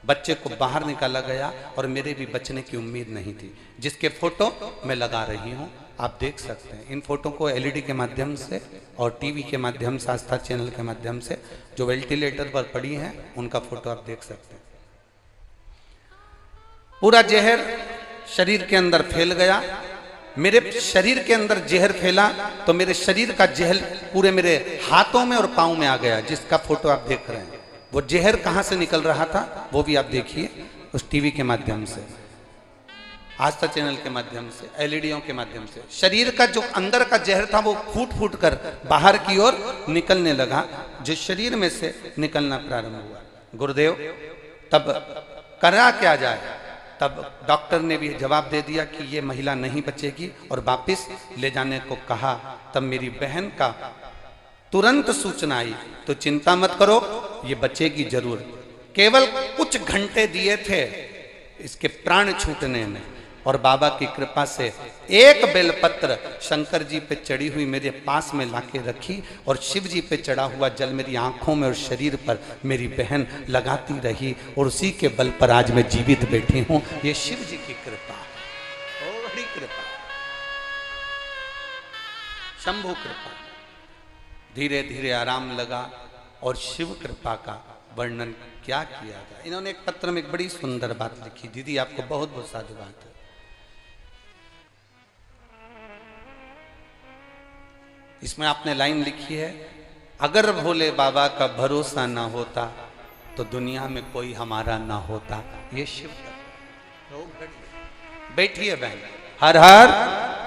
बच्चे को बाहर निकाला गया और मेरे भी बचने की उम्मीद नहीं थी, जिसके फोटो मैं लगा रही हूँ। आप देख सकते हैं इन फोटो को एलईडी के माध्यम से और टीवी के माध्यम से, आस्था चैनल के माध्यम से, जो वेंटिलेटर पर पड़ी हैं उनका फोटो आप देख सकते हैं। पूरा जहर शरीर के अंदर फैल गया। मेरे शरीर के अंदर जहर फैला तो मेरे शरीर का जहर पूरे मेरे हाथों में और पांव में आ गया, जिसका फोटो आप देख रहे हैं। वो जहर कहां से निकल रहा था वो भी आप देखिए, उस टीवी के माध्यम से, आस्था चैनल के माध्यम से, एलईडीओं के माध्यम से। शरीर का जो अंदर का जहर था वो फूट फूट कर बाहर की ओर निकलने लगा, जो शरीर में से निकलना प्रारंभ हुआ। गुरुदेव तब करा क्या जाए? तब डॉक्टर ने भी जवाब दे दिया कि ये महिला नहीं बचेगी और वापस ले जाने को कहा। तब मेरी बहन का तुरंत सूचना आई, तो चिंता मत करो, ये बचेगी जरूर। केवल कुछ घंटे दिए थे इसके प्राण छूटने में, और बाबा की कृपा से एक बेलपत्र शंकर जी पे चढ़ी हुई मेरे पास में लाके रखी, और शिव जी पे चढ़ा हुआ जल मेरी आंखों में और शरीर पर मेरी बहन लगाती रही, और उसी के बल पर आज मैं जीवित बैठी हूं। ये शिव जी की कृपा, बड़ी कृपा, शंभु कृपा। धीरे धीरे आराम लगा और शिव कृपा का वर्णन क्या किया जाए। इन्होंने एक पत्र में एक बड़ी सुंदर बात लिखी। दीदी आपको बहुत बहुत साधुवाद है। इसमें आपने लाइन लिखी है, अगर भोले बाबा का भरोसा ना होता तो दुनिया में कोई हमारा ना होता। ये शिव बैठिए बहन। हर हर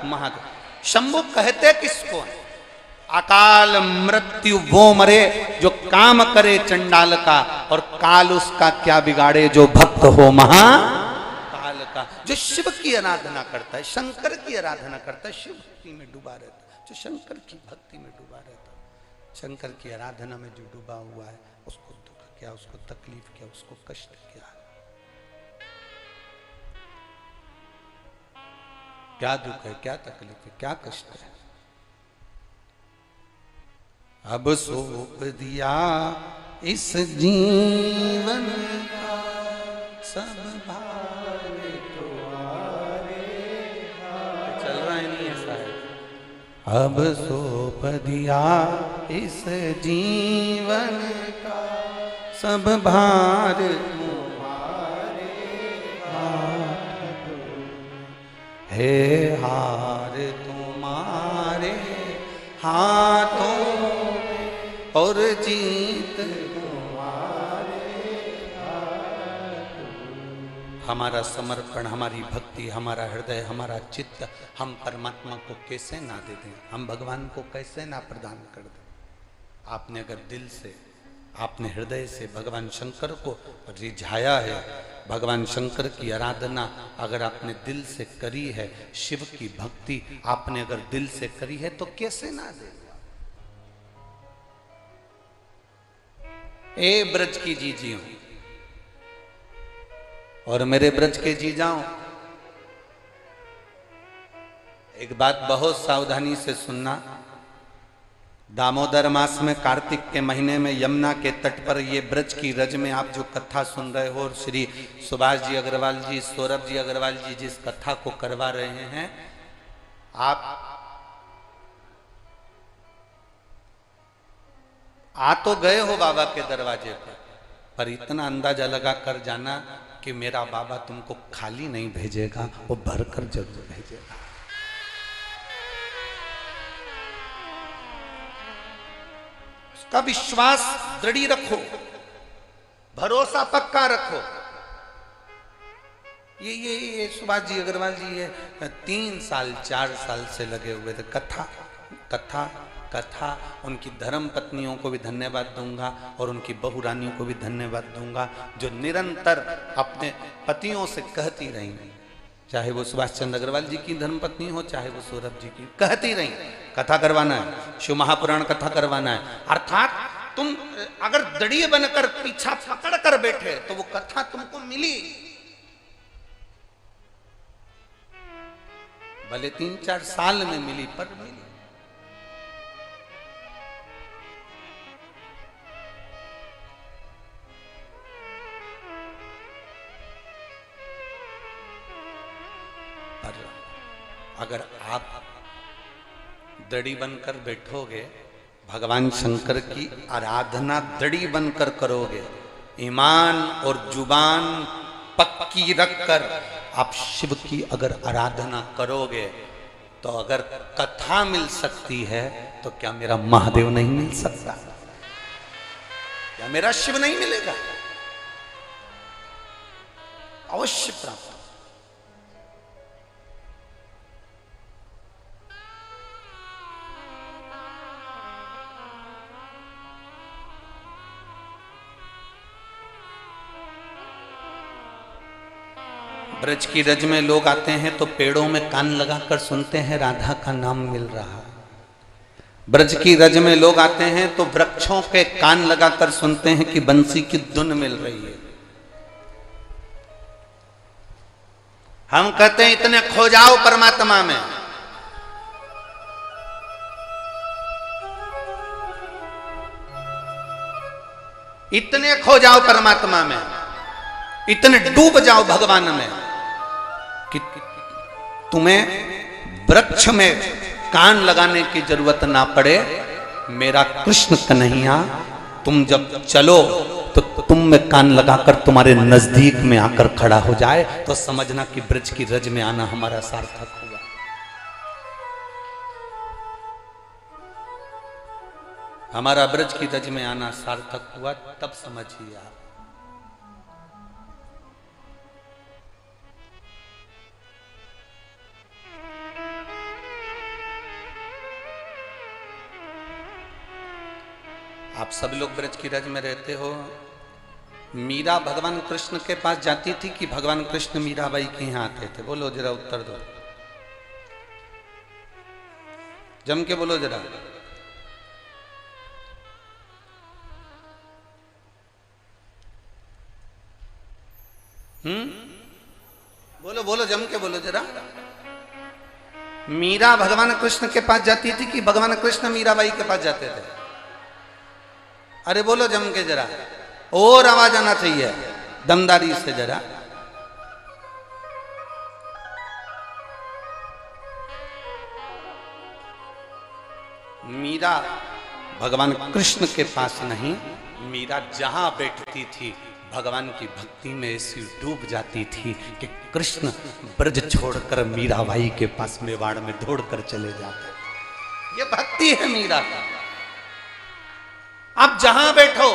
महादेव। शंभु कहते किसको है? अकाल मृत्यु वो मरे जो काम करे चंडाल का, और काल उसका क्या बिगाड़े जो भक्त हो महाकाल का। जो शिव की आराधना करता है, शंकर की आराधना करता है, शिव भक्ति में डूबा रहता है। जो शंकर की भक्ति में डूबा रहता है, शंकर की आराधना में जो डूबा हुआ है, उसको दुख क्या, उसको तकलीफ क्या, उसको कष्ट क्या है, क्या दुख है, क्या तकलीफ है, क्या कष्ट है। अब सौंप दिया इस जीवन का सब भार तुम्हारे हाथ। चल रहा है नहीं ऐसा है। अब सौंप दिया इस जीवन का सब भार तुम्हारे हाथ, हे हार तुम्हारे हाथों और जीत तुम्हारे हाथ। हमारा समर्पण, हमारी भक्ति, हमारा हृदय, हमारा चित्त हम परमात्मा को कैसे ना दे दें, हम भगवान को कैसे ना प्रदान कर दें। आपने अगर दिल से, आपने हृदय से भगवान शंकर को रिझाया है, भगवान शंकर की आराधना अगर आपने दिल से करी है, शिव की भक्ति आपने अगर दिल से करी है, तो कैसे ना दे। ए ब्रज की जीजियों और मेरे ब्रज के जीजाओं, एक बात बहुत सावधानी से सुनना। दामोदर मास में कार्तिक के महीने में यमुना के तट पर ये ब्रज की रज में आप जो कथा सुन रहे हो, और श्री सुभाष जी अग्रवाल जी, सौरभ जी अग्रवाल जी जिस कथा को करवा रहे हैं, आप आ तो गए हो बाबा के दरवाजे पर इतना अंदाजा लगा कर जाना कि मेरा बाबा तुमको खाली नहीं भेजेगा, वो भरकर जरूर भेजेगा। उसका विश्वास दृढ़ रखो, भरोसा पक्का रखो। ये सुभाष जी अग्रवाल जी ये 3 साल 4 साल से लगे हुए थे कथा कथा कथा। उनकी धर्म पत्नियों को भी धन्यवाद दूंगा और उनकी बहू रानियों को भी धन्यवाद दूंगा, जो निरंतर अपने पतियों से कहती रही, चाहे वो सुभाष चंद्र अग्रवाल जी की धर्मपत्नी हो, चाहे वो सौरभ जी की, कहती रही कथा करवाना है, शिव महापुराण कथा करवाना है। अर्थात तुम अगर दड़िए बनकर पीछा पकड़ कर बैठे तो वो कथा तुमको मिली, भले 3-4 साल में मिली पर मिली। अगर आप दड़ी बनकर बैठोगे, भगवान शंकर की आराधना दड़ी बनकर करोगे, ईमान और जुबान पक्की रखकर आप शिव की अगर आराधना करोगे, तो अगर कथा मिल सकती है तो क्या मेरा महादेव नहीं मिल सकता? क्या मेरा शिव नहीं मिलेगा? अवश्य प्राप्त। ब्रज की रज में लोग आते हैं तो पेड़ों में कान लगाकर सुनते हैं राधा का नाम मिल रहा। ब्रज की रज में लोग आते हैं तो वृक्षों के कान लगाकर सुनते हैं कि बंसी की धुन मिल रही है। हम कहते हैं इतने खो जाओ परमात्मा में, इतने खो जाओ परमात्मा में, इतने डूब जाओ भगवान में कि तुम्हें वृक्ष में कान लगाने की जरूरत ना पड़े। मेरा कृष्ण कन्हैया तुम जब चलो तो तुम में कान लगाकर तुम्हारे नजदीक में आकर खड़ा हो जाए, तो समझना कि ब्रज की रज में आना हमारा सार्थक हुआ। हमारा ब्रज की रज में आना सार्थक हुआ, तब समझिए आप। आप सब लोग ब्रज की रज में रहते हो। मीरा भगवान कृष्ण के पास जाती थी कि भगवान कृष्ण मीराबाई के यहां आते थे? बोलो जरा, उत्तर दो, जम के बोलो जरा। बोलो बोलो, जम के बोलो जरा। मीरा भगवान कृष्ण के पास जाती थी कि भगवान कृष्ण मीराबाई के पास जाते थे? अरे बोलो जम के जरा, और आवाज आना चाहिए दमदारी से जरा। मीरा भगवान कृष्ण के पास नहीं, मीरा जहां बैठती थी भगवान की भक्ति में ऐसी डूब जाती थी कि कृष्ण ब्रज छोड़कर मीराबाई के पास मेवाड़ में दौड़कर चले जाते। ये भक्ति है मीरा का। आप जहां बैठो,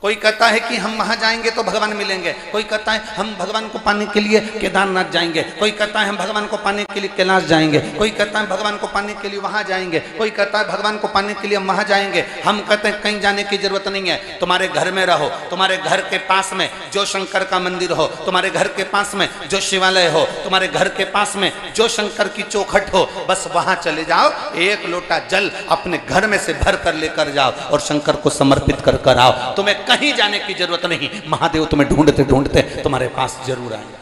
कोई कहता है कि हम वहां जाएंगे तो भगवान मिलेंगे, कोई कहता है हम भगवान को पाने के लिए केदारनाथ जाएंगे, कोई कहता है हम भगवान को पाने के लिए कैलाश जाएंगे, कोई कहता है भगवान को पाने के लिए वहां जाएंगे, कोई कहता है भगवान को पाने के लिए हम वहां जाएंगे। हम कहते हैं कहीं जाने की जरूरत नहीं है, तुम्हारे घर में रहो, तुम्हारे घर के पास में जो शंकर का मंदिर हो, तुम्हारे घर के पास में जो शिवालय हो, तुम्हारे घर के पास में जो शंकर की चौखट हो, बस वहां चले जाओ, एक लोटा जल अपने घर में से भर कर लेकर जाओ और शंकर को समर्पित कर कर आओ। तुम्हें कहीं जाने की जरूरत नहीं, महादेव तुम्हें ढूंढते ढूंढते तुम्हारे पास जरूर आएंगे।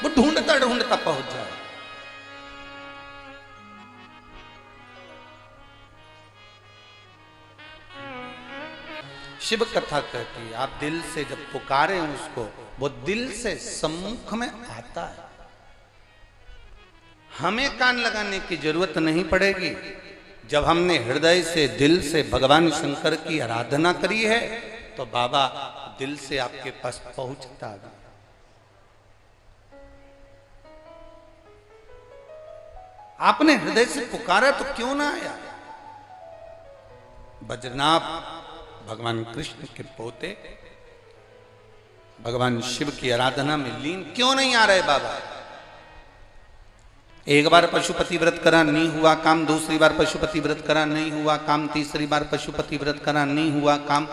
वो ढूंढता ढूंढता पहुंच जाए। शिव कथा कहती है आप दिल से जब पुकारे उसको, वो दिल से सम्मुख में आता है। हमें कान लगाने की जरूरत नहीं पड़ेगी। जब हमने हृदय से दिल से भगवान शंकर की आराधना करी है तो बाबा दिल से आपके पास पहुंचता है। आपने हृदय से पुकारा तो क्यों ना आया। बद्रीनाथ भगवान कृष्ण के पोते भगवान शिव की आराधना में लीन क्यों नहीं आ रहे बाबा। एक बार पशुपति व्रत करा नहीं हुआ काम, दूसरी बार पशुपति व्रत करा नहीं हुआ काम, तीसरी बार पशुपति व्रत करा नहीं हुआ काम,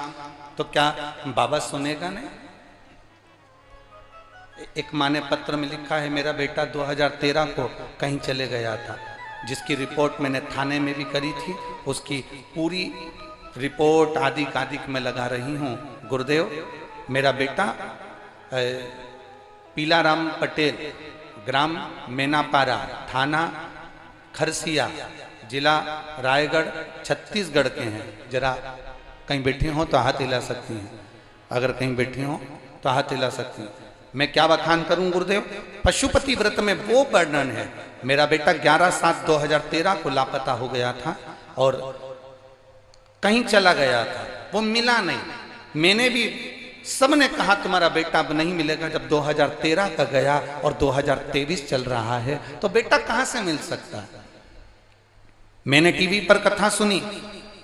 तो क्या बाबा सुनेगा नहीं। एक माँ ने पत्र में लिखा है मेरा बेटा 2013 को कहीं चले गया था, जिसकी रिपोर्ट मैंने थाने में भी करी थी। उसकी पूरी रिपोर्ट आदि कादिक में लगा रही हूँ। गुरुदेव मेरा बेटा पीलाराम पटेल, ग्राम मेनापारा, थाना खरसिया, जिला रायगढ़, छत्तीसगढ़ के हैं। जरा कहीं बैठी हो तो हाथ हिला सकती हैं, अगर कहीं बैठी हो तो हाथ हिला सकती हैं। मैं क्या बखान करूं गुरुदेव। पशुपति व्रत में वो वर्णन है। मेरा बेटा 11/7/2013 को लापता हो गया था और कहीं चला गया था, वो मिला नहीं। मैंने भी सबने कहा तुम्हारा बेटा अब नहीं मिलेगा। जब 2013 का गया और 2023 चल रहा है तो बेटा कहां से मिल सकता है। मैंने टीवी पर कथा सुनी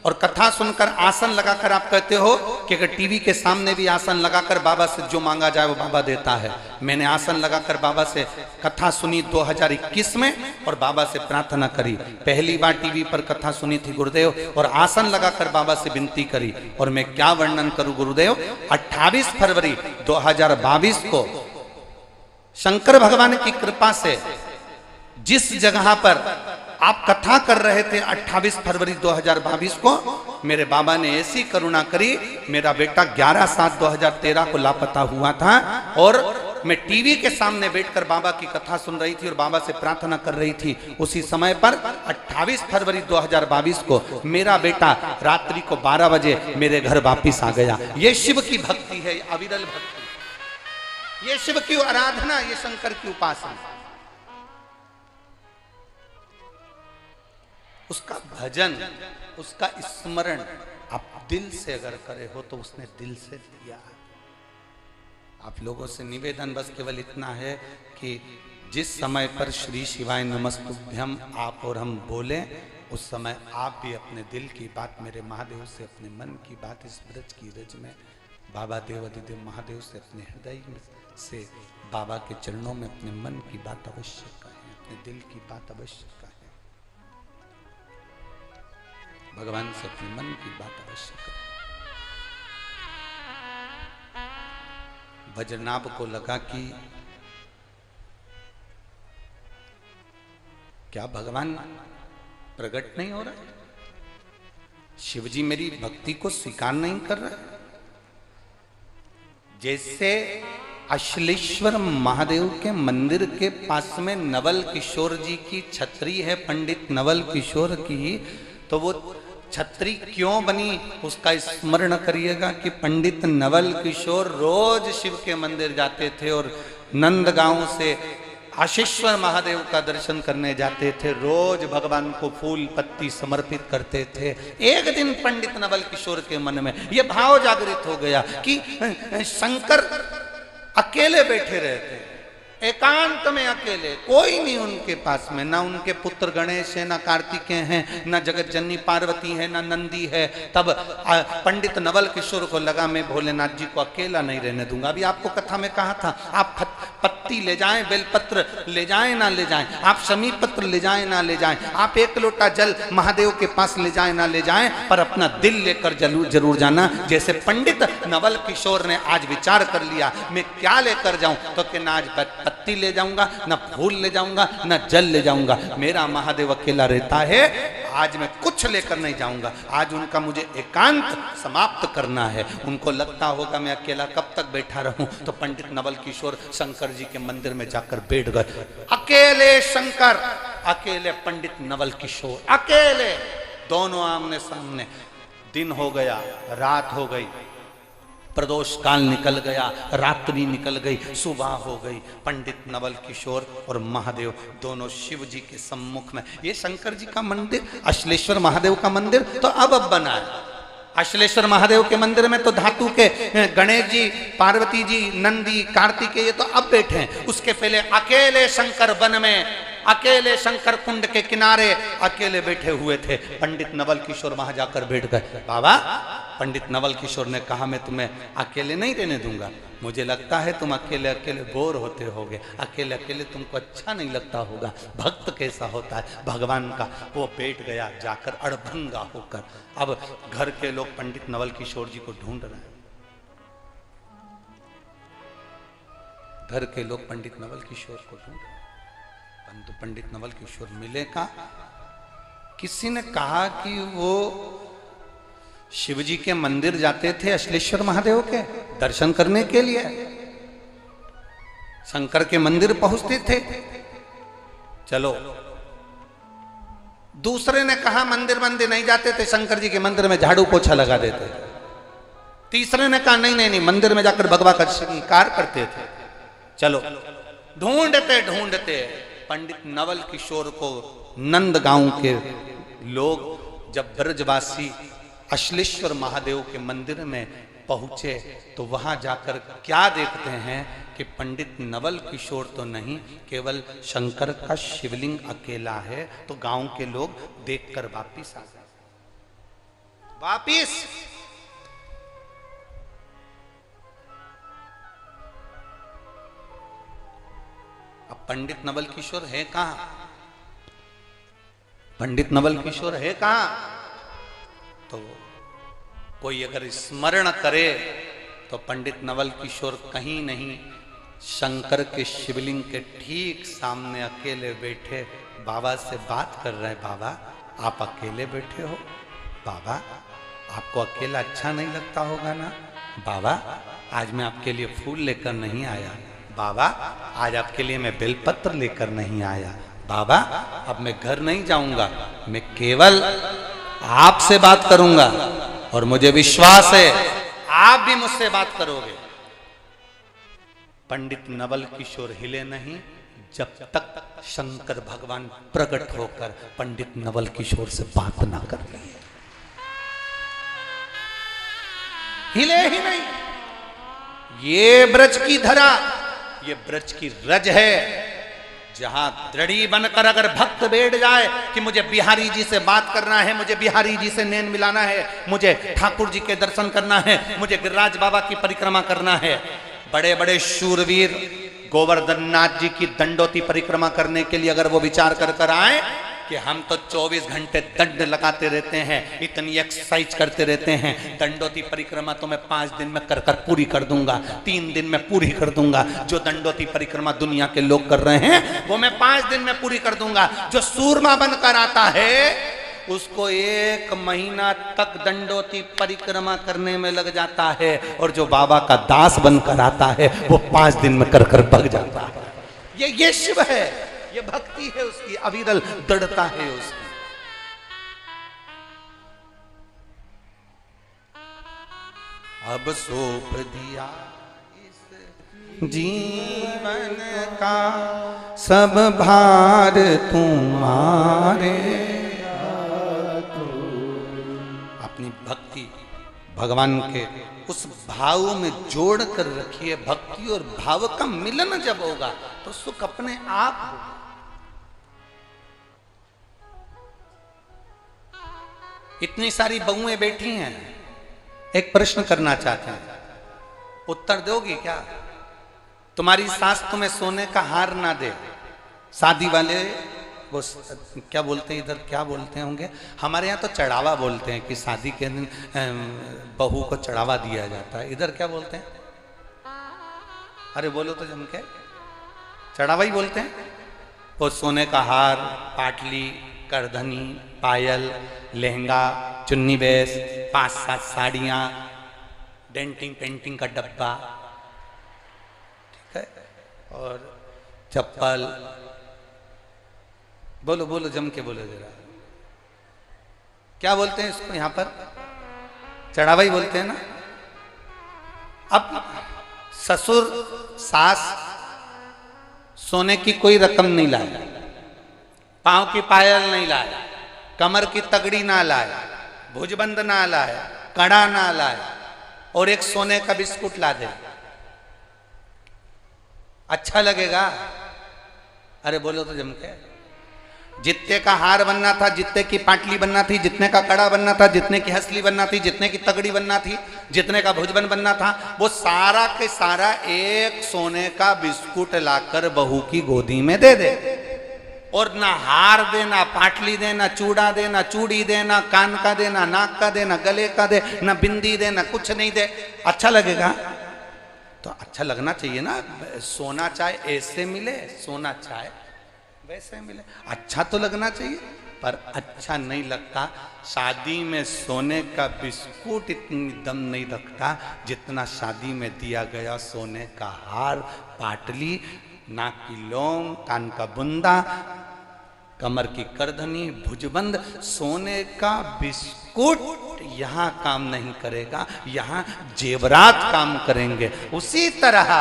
और कथा सुनकर आसन लगाकर आप कहते हो कि अगर टीवी के सामने भी आसन लगाकर बाबा से जो मांगा जाए वो बाबा देता है। मैंने आसन लगाकर बाबा से कथा सुनी 2021 में और बाबा से प्रार्थना करी। पहली बार टीवी पर कथा सुनी थी गुरुदेव और आसन लगाकर बाबा से विनती करी। और मैं क्या वर्णन करूं गुरुदेव। 28 फरवरी 2022 को शंकर भगवान की कृपा से जिस जगह पर आप कथा कर रहे थे 28 फरवरी 2022 को, मेरे बाबा ने ऐसी करुणा करी। मेरा बेटा 11/7/2013 को लापता हुआ था और मैं टीवी के सामने बैठकर बाबा की कथा सुन रही थी और बाबा से प्रार्थना कर रही थी। उसी समय पर 28 फरवरी 2022 को मेरा बेटा रात्रि को 12 बजे मेरे घर वापिस आ गया। ये शिव की भक्ति है, अविरल भक्ति, ये शिव की आराधना, ये शंकर की उपासना। उसका भजन, उसका स्मरण आप दिल से अगर करे हो तो उसने दिल से दिया। आप लोगों से निवेदन बस केवल इतना है कि जिस समय पर श्री शिवाय नमस्तुभ्यम आप और हम बोलें, उस समय आप भी अपने दिल की बात मेरे महादेव से, अपने मन की बात इस ब्रज की रज में बाबा देवाधिदेव महादेव से, अपने हृदय से बाबा के चरणों में अपने मन की बात अवश्य कहें, अपने दिल की बात अवश्य कहें। भगवान से अपने मन की बात अवश्य करें। वज्रनाभ को लगा कि क्या भगवान प्रकट नहीं हो रहा, शिवजी मेरी भक्ति को स्वीकार नहीं कर रहे। जैसे अश्लेश्वर महादेव के मंदिर के पास में नवल किशोर जी की छतरी है, पंडित नवल किशोर की, तो वो छतरी क्यों बनी उसका स्मरण करिएगा कि पंडित नवल किशोर रोज शिव के मंदिर जाते थे और नंदगांव से आशीश्वर महादेव का दर्शन करने जाते थे। रोज भगवान को फूल पत्ती समर्पित करते थे। एक दिन पंडित नवल किशोर के मन में यह भाव जागृत हो गया कि शंकर अकेले बैठे रहते, एकांत में अकेले, कोई नहीं उनके पास में, ना उनके पुत्र गणेश है, ना कार्तिकेय हैं, ना जगत जननी पार्वती है, ना नंदी है। तब पंडित नवल किशोर को लगा मैं भोलेनाथ जी को अकेला नहीं रहने दूंगा। अभी आपको कथा में कहा था आप पत्ती ले जाएं, बेलपत्र ले जाएं ना ले जाएं, आप शमी पत्र ले जाएं ना ले जाएं, आप एक लोटा जल महादेव के पास ले जाएं ना ले जाएं, पर अपना दिल लेकर जरूर जाना। जैसे पंडित नवल किशोर ने आज विचार कर लिया मैं क्या लेकर जाऊं, तो कि ना आज पत्ती ले जाऊंगा, ना फूल ले जाऊंगा, ना जल ले जाऊंगा, मेरा महादेव अकेला रहता है। आज मैं कुछ लेकर नहीं जाऊंगा, आज उनका मुझे एकांत समाप्त करना है। उनको लगता होगा मैं अकेला कब तक बैठा रहूं, तो पंडित नवल किशोर शंकर जी के मंदिर में जाकर बैठ गए। अकेले शंकर, अकेले पंडित नवल किशोर, अकेले, दोनों आमने सामने। दिन हो गया, रात हो गई, प्रदोष काल निकल गया, रात्रि निकल गई, सुबह हो गई। पंडित नवल किशोर और महादेव दोनों शिव जी के सम्मुख में। ये शंकर जी का मंदिर, अश्लेश्वर महादेव का मंदिर तो अब बना है। अश्लेश्वर महादेव के मंदिर में तो धातु के गणेश जी, पार्वती जी, नंदी, कार्तिकेय ये तो अब बैठे हैं। उसके पहले अकेले शंकर वन में, अकेले शंकर कुंड के किनारे अकेले बैठे हुए थे। पंडित नवल किशोर वहां जाकर बैठ गए। बाबा, पंडित नवल किशोर ने कहा मैं तुम्हें अकेले नहीं रहने दूंगा, मुझे लगता है तुम अकेले अकेले बोर होते होगे, अकेले अकेले तुमको अच्छा नहीं लगता होगा। भक्त कैसा होता है भगवान का। वो बैठ गया जाकर अड़भंगा होकर। अब घर के लोग पंडित नवल किशोर जी को ढूंढ रहे हैं। घर के लोग पंडित नवल किशोर को ढूंढ रहे हैं, परंतु पंडित नवल किशोर मिले का। किसी ने कहा कि वो शिवजी के मंदिर जाते थे अश्लेश्वर महादेव के दर्शन करने के लिए, शंकर के मंदिर पहुंचते थे। चलो, दूसरे ने कहा मंदिर मंदिर नहीं जाते थे, शंकर जी के मंदिर में झाड़ू पोछा लगा देते थे। तीसरे ने कहा नहीं नहीं नहीं, मंदिर में जाकर भगवा का शिकार करते थे। चलो, ढूंढते ढूंढते पंडित नवल किशोर को नंदगांव के लोग जब ब्रजवासी अश्लेश्वर महादेव के मंदिर में पहुंचे तो वहां जाकर क्या देखते हैं कि पंडित नवल किशोर तो नहीं, केवल शंकर का शिवलिंग अकेला है। तो गांव के लोग देखकर वापिस आ गए। वापिस अब पंडित नवल किशोर है कहां? पंडित नवल किशोर है कहां? तो कोई अगर स्मरण करे तो पंडित नवल किशोर कहीं नहीं, शंकर के शिवलिंग के ठीक सामने अकेले बैठे बाबा से बात कर रहे हैं। बाबा, आप अकेले बैठे हो? बाबा, आपको अकेला अच्छा नहीं लगता होगा ना? बाबा, आज मैं आपके लिए फूल लेकर नहीं आया। बाबा, आज आपके लिए मैं बेलपत्र लेकर नहीं आया। बाबा, अब मैं घर नहीं जाऊंगा, मैं केवल आपसे बात करूंगा और मुझे विश्वास है आप भी मुझसे बात करोगे। पंडित नवल किशोर हिले नहीं जब तक शंकर भगवान प्रकट होकर पंडित नवल किशोर से बात ना कर लिए। हिले ही नहीं। ये ब्रज की धरा, ये ब्रज की रज है, जहां दृढ़ी बनकर अगर भक्त बैठ जाए कि मुझे बिहारी जी से बात करना है, मुझे बिहारी जी से नैन मिलाना है, मुझे ठाकुर जी के दर्शन करना है, मुझे गिरिराज बाबा की परिक्रमा करना है। बड़े बड़े शूरवीर गोवर्धन नाथ जी की दंडोती परिक्रमा करने के लिए अगर वो विचार कर कर आए कि हम तो 24 घंटे दंड लगाते रहते हैं, इतनी एक्सरसाइज करते रहते हैं, दंडोती परिक्रमा तो मैं 5 दिन में कर कर पूरी कर दूंगा, 3 दिन में पूरी कर दूंगा। जो दंडोती परिक्रमा दुनिया के लोग कर रहे हैं वो मैं 5 दिन में पूरी कर दूंगा। जो सूरमा बनकर आता है उसको 1 महीना तक दंडोती परिक्रमा करने में लग जाता है, और जो बाबा का दास बनकर आता है वो 5 दिन में कर कर भग जाता है। ये शिव है, ये भक्ति है उसकी, अविरल दृढ़ता है उसकी। अब सौंप दिया इस जीवन का सब भार तुम्हारे। अपनी भक्ति भगवान के उस भाव में जोड़ कर रखिए। भक्ति और भाव का मिलन जब होगा तो सुख अपने आप होगा। इतनी सारी बहुएं बैठी हैं, एक प्रश्न करना चाहते हैं, उत्तर दोगी क्या? तुम्हारी सास तुम्हें सोने का हार ना दे, शादी वाले वो क्या बोलते हैं, इधर क्या बोलते होंगे, हमारे यहाँ तो चढ़ावा बोलते हैं कि शादी के दिन बहू को चढ़ावा दिया जाता है। इधर क्या बोलते हैं? अरे बोलो तो जम के, चढ़ावा ही बोलते हैं। वो सोने का हार, पाटली, करधनी, पायल, लहंगा, चुन्नी बेस, 5-7 साड़ियाँ, डेंटिंग पेंटिंग का डब्बा, ठीक है, और चप्पल। बोलो बोलो, जम के बोलो जरा, क्या बोलते हैं इसको यहाँ पर? चढ़ावा ही बोलते हैं ना। अब ससुर सास सोने की कोई रकम नहीं लाए, पांव की पायल नहीं लाए, कमर की तगड़ी ना लाए, भुजबंद ना लाए, कड़ा ना लाए, और एक सोने का बिस्कुट ला दे, अच्छा लगेगा? अरे बोलो तो जम के। जितने का हार बनना था, जितने की पाटली बनना थी, जितने का कड़ा बनना था, जितने की हसली बनना थी, जितने की तगड़ी बनना थी, जितने का भुजबंद बनना था, वो सारा के सारा एक सोने का बिस्कुट लाकर बहू की गोदी में दे दे। और ना हार दे, ना पाटली दे, ना चूड़ा दे, ना चूड़ी दे, ना कान का दे, ना नाक का दे, ना गले का दे, ना बिंदी दे, ना कुछ नहीं दे, अच्छा लगेगा? तो अच्छा लगना चाहिए ना। सोना चाहे ऐसे मिले, सोना चाहे वैसे मिले, अच्छा तो लगना चाहिए। पर अच्छा नहीं लगता। शादी में सोने का बिस्कुट इतनी दम नहीं रखता जितना शादी में दिया गया सोने का हार, पाटली, नाक की लौंग, कान का बुंदा, कमर की करधनी, भुजबंद। सोने का बिस्कुट यहां काम नहीं करेगा, यहां जेवरात काम करेंगे। उसी तरह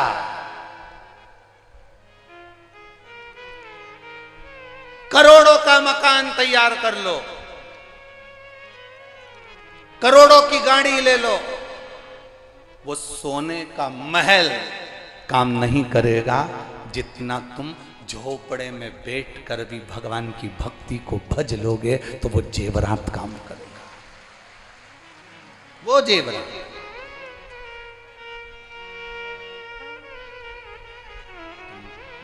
करोड़ों का मकान तैयार कर लो, करोड़ों की गाड़ी ले लो, वो सोने का महल काम नहीं करेगा जितना तुम झोपड़े में बैठकर भी भगवान की भक्ति को भज लोगे तो वो जेवरात काम करेगा। वो जेवरात।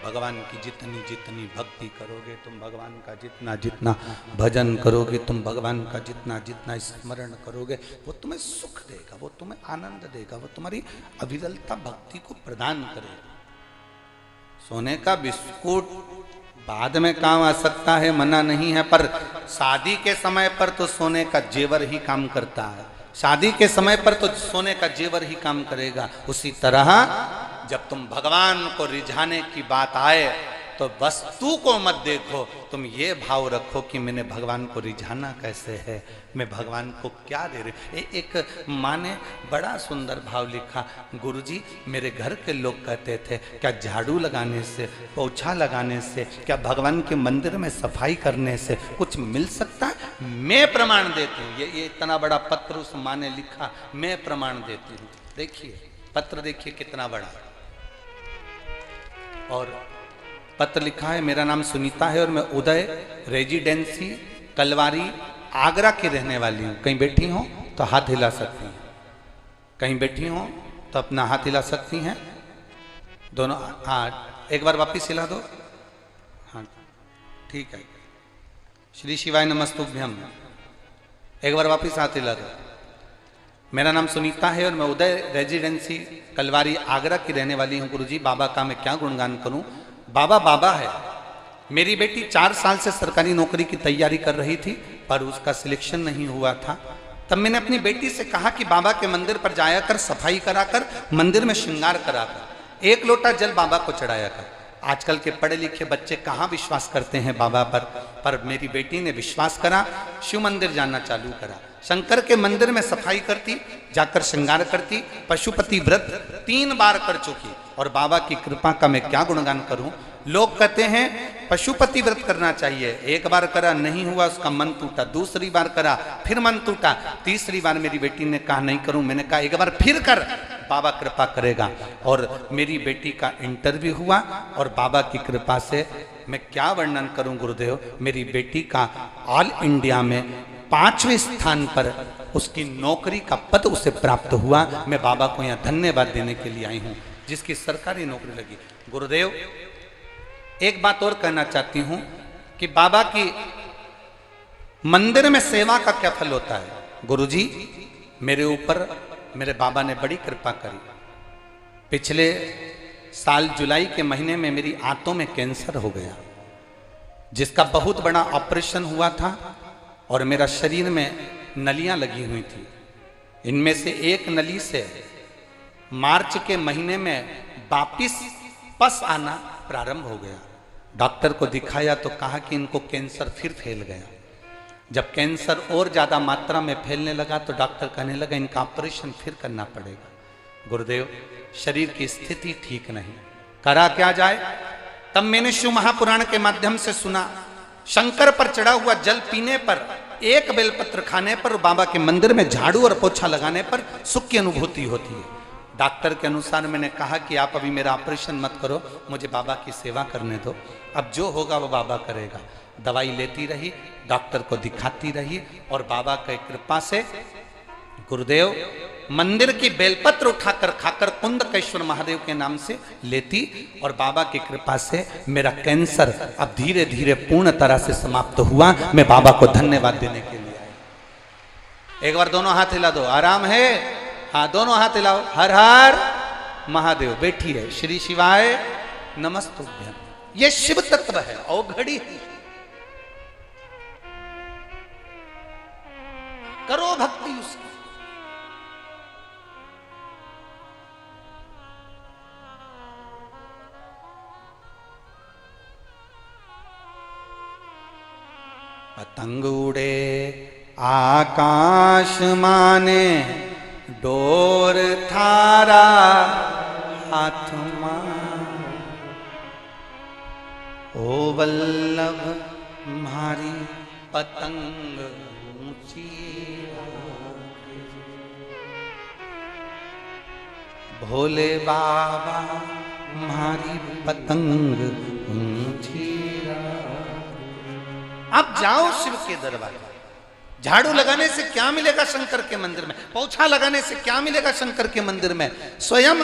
भगवान की जितनी जितनी भक्ति करोगे तुम, भगवान का जितना जितना भजन करोगे तुम, भगवान का जितना जितना स्मरण करोगे, वो तुम्हें सुख देगा, वो तुम्हें आनंद देगा, वो तुम्हारी अविरलता भक्ति को प्रदान करेगा। सोने का बिस्कुट बाद में काम आ सकता है, मना नहीं है, पर शादी के समय पर तो सोने का जेवर ही काम करता है। शादी के समय पर तो सोने का जेवर ही काम करेगा। उसी तरह जब तुम भगवान को रिझाने की बात आए तो वस्तु को मत देखो, तुम ये भाव रखो कि मैंने भगवान को रिझाना कैसे है, मैं भगवान को क्या दे रही। एक माँ ने बड़ा सुंदर भाव लिखा, गुरुजी मेरे घर के लोग कहते थे क्या झाड़ू लगाने से, पोछा लगाने से, क्या भगवान के मंदिर में सफाई करने से कुछ मिल सकता है? मैं प्रमाण देती हूँ। ये इतना बड़ा पत्र उस माँ ने लिखा, मैं प्रमाण देती हूँ। देखिए पत्र, देखिए कितना बड़ा। और पत्र लिखा है, मेरा नाम सुनीता है और मैं उदय रेजिडेंसी कलवारी आगरा की रहने वाली हूँ। कहीं बैठी हो तो हाथ हिला सकती हैं, कहीं बैठी हो तो अपना हाथ हिला सकती हैं दोनों। हाँ एक बार वापिस हिला दो। हाँ ठीक है। श्री शिवाय नमस्तुभ्यम। एक बार वापिस हाथ हिला दो। मेरा नाम सुनीता है और मैं उदय रेजिडेंसी कलवारी आगरा की रहने वाली हूँ। गुरुजी बाबा का मैं क्या गुणगान करूँ। बाबा बाबा है। मेरी बेटी 4 साल से सरकारी नौकरी की तैयारी कर रही थी पर उसका सिलेक्शन नहीं हुआ था। तब मैंने अपनी बेटी से कहा कि बाबा के मंदिर पर जाया कर, सफाई कराकर, मंदिर में श्रृंगार कराकर 1 लोटा जल बाबा को चढ़ाया कर। आजकल के पढ़े लिखे बच्चे कहाँ विश्वास करते हैं बाबा पर मेरी बेटी ने विश्वास करा, शिव मंदिर जाना चालू करा, शंकर के मंदिर में सफाई करती, जाकर श्रृंगार करती, पशुपति व्रत 3 बार कर चुकी। और बाबा की कृपा का मैं क्या गुणगान करूं। लोग कहते हैं पशुपति व्रत करना चाहिए, 1 बार करा नहीं हुआ, उसका मन टूटा, दूसरी बार करा फिर मन टूटा, तीसरी बार मेरी बेटी ने कहा नहीं करूं। मैंने कहा 1 बार फिर कर, बाबा कृपा करेगा। और मेरी बेटी का इंटरव्यू हुआ और बाबा की कृपा से मैं क्या वर्णन करूं गुरुदेव, मेरी बेटी का ऑल इंडिया में 5वें स्थान पर उसकी नौकरी का पद उसे प्राप्त हुआ। मैं बाबा को यहाँ धन्यवाद देने के लिए आई हूँ, जिसकी सरकारी नौकरी लगी। गुरुदेव एक बात और कहना चाहती हूँ कि बाबा की मंदिर में सेवा का क्या फल होता है। गुरुजी मेरे ऊपर मेरे बाबा ने बड़ी कृपा करी। पिछले साल जुलाई के महीने में मेरी आंतों में कैंसर हो गया। जिसका बहुत बड़ा ऑपरेशन हुआ था और मेरा शरीर में नलियां लगी हुई थी। इनमें से एक नली से मार्च के महीने में वापिस पस आना प्रारंभ हो गया। डॉक्टर को दिखाया तो कहा कि इनको कैंसर फिर फैल गया। जब कैंसर और ज्यादा मात्रा में फैलने लगा तो डॉक्टर कहने लगा इनका ऑपरेशन फिर करना पड़ेगा। गुरुदेव, शरीर की स्थिति ठीक नहीं, करा क्या जाए? तब मैंने शिव महापुराण के माध्यम से सुना, शंकर पर चढ़ा हुआ जल पीने पर, एक बेलपत्र खाने पर, बाबा के मंदिर में झाड़ू और पोछा लगाने पर सुख की अनुभूति होती है। डॉक्टर के अनुसार मैंने कहा कि आप अभी मेरा ऑपरेशन मत करो, मुझे बाबा की सेवा करने दो, अब जो होगा वो बाबा करेगा। दवाई लेती रही, डॉक्टर को दिखाती रही और बाबा की कृपा से गुरुदेव मंदिर की बेलपत्र उठाकर खाकर कुंदकेश्वर महादेव के नाम से लेती और बाबा की कृपा से मेरा कैंसर अब धीरे धीरे पूर्ण तरह से समाप्त हुआ। मैं बाबा को धन्यवाद देने के लिए आया। एक बार दोनों हाथ हिला दो, आराम है? हाँ, दोनों हाथ हिलाओ। हर हर महादेव। बैठी है। श्री शिवाय नमस्तुभ्यं। ये शिव तत्व है, औघड़ी है। करो भक्ति उसकी। पतंग उड़े आकाश माने, डोर थारा हाथ मान, ओ वल्लभ मारी पतंग ऊंची, भोले बाबा मारी पतंग ऊंची। आप जाओ शिव के दरबार। झाड़ू लगाने से क्या मिलेगा शंकर के मंदिर में? पोछा लगाने से क्या मिलेगा शंकर के मंदिर में? स्वयं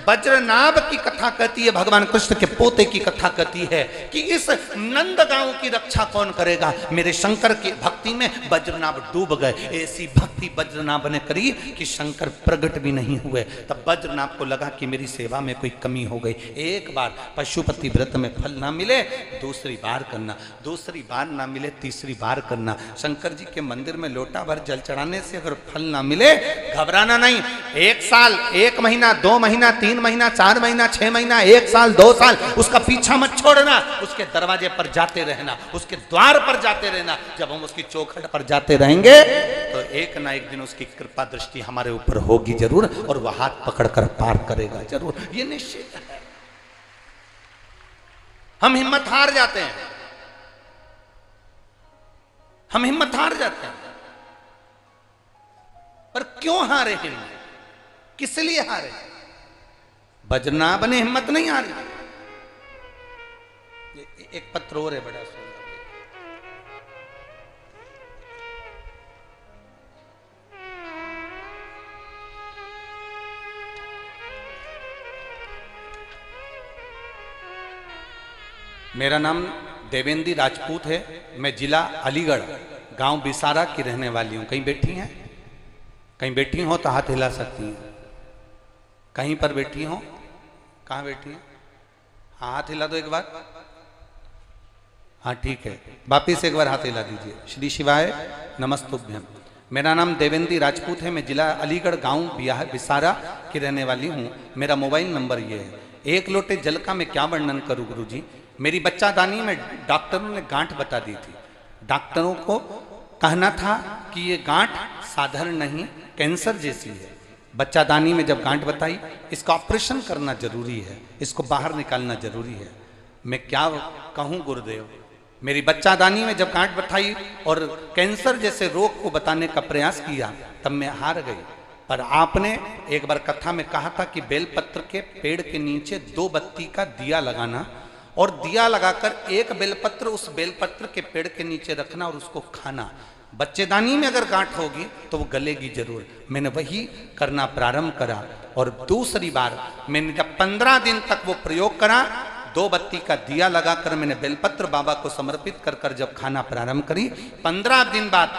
वज्रनाभ की कथा कहती है, भगवान कृष्ण के पोते की कथा कहती है कि इस नंद गांव की रक्षा कौन करेगा? मेरे शंकर की भक्ति में वज्रनाभ डूब गए। ऐसी भक्ति वज्रनाभ ने करी कि शंकर प्रकट भी नहीं हुए। तब वज्रनाभ को लगा कि मेरी सेवा में कोई कमी हो गई। एक बार पशुपति व्रत में फल ना मिले, दूसरी बार करना, दूसरी बार ना मिले, तीसरी बार करना। शंकर जी के मंदिर में लोटा भर जल चढ़ाने से अगर फल ना मिले, घबराना नहीं। 1 साल, 1 महीना, 2 महीना, 3 महीना, 4 महीना, 6 महीना, 1 साल, 2 साल, उसका पीछा मत छोड़ना। उसके दरवाजे पर जाते रहना, उसके द्वार पर जाते रहना। जब हम उसकी चौखट पर जाते रहेंगे तो एक ना एक दिन उसकी कृपा दृष्टि हमारे ऊपर होगी जरूर, और वह हाथ पकड़कर पार करेगा जरूर, ये निश्चित है। हम हिम्मत हार जाते हैं, हम हिम्मत हार जाते हैं। पर क्यों हारे हिम्मत? किस लिए हारे? वज्रनाभ ने हिम्मत नहीं हारी। एक पत्र और है बड़ा सुंदर। मेरा नाम देवेंद्र राजपूत है। मैं जिला अलीगढ़, गांव बिसारा की रहने वाली हूं। कहीं बैठी हैं? कहीं बैठी हो तो हाथ हिला सकती हैं। कहीं पर बैठी हो? कहाँ बैठी हैं? हाँ, हाथ हिला दो एक बार। हाँ, ठीक है, वापिस एक बार हाथ हिला दीजिए। श्री शिवाय नमस्तुभ्यं। मेरा नाम देवेंद्र राजपूत है। मैं जिला अलीगढ़, गांव बिसारा की रहने वाली हूँ। मेरा मोबाइल नंबर ये है। एक लोटे जल का मैं क्या वर्णन करूँ गुरुजी। मेरी बच्चादानी में डॉक्टरों ने गांठ बता दी थी। डॉक्टरों को कहना था कि ये गांठ साधारण नहीं, कैंसर जैसी है। बच्चादानी में जब गांठ बताई, इसका ऑपरेशन करना जरूरी है, इसको बाहर निकालना जरूरी है। मैं क्या कहूँ गुरुदेव, मेरी बच्चादानी में जब गांठ बताई और कैंसर जैसे रोग को बताने का प्रयास किया, तब मैं हार गई। पर आपने एक बार कथा में कहा था कि बेलपत्र के पेड़ के नीचे 2 बत्ती का दिया लगाना, और दिया लगाकर एक बेलपत्र उस बेलपत्र के पेड़ के नीचे रखना और उसको खाना। बच्चेदानी में अगर गांठ होगी तो वो गलेगी जरूर। मैंने वही करना प्रारंभ करा, और दूसरी बार मैंने जब 15 दिन तक वो प्रयोग करा, 2 बत्ती का दिया लगाकर मैंने बेलपत्र बाबा को समर्पित कर कर जब खाना प्रारंभ करी, 15 दिन बाद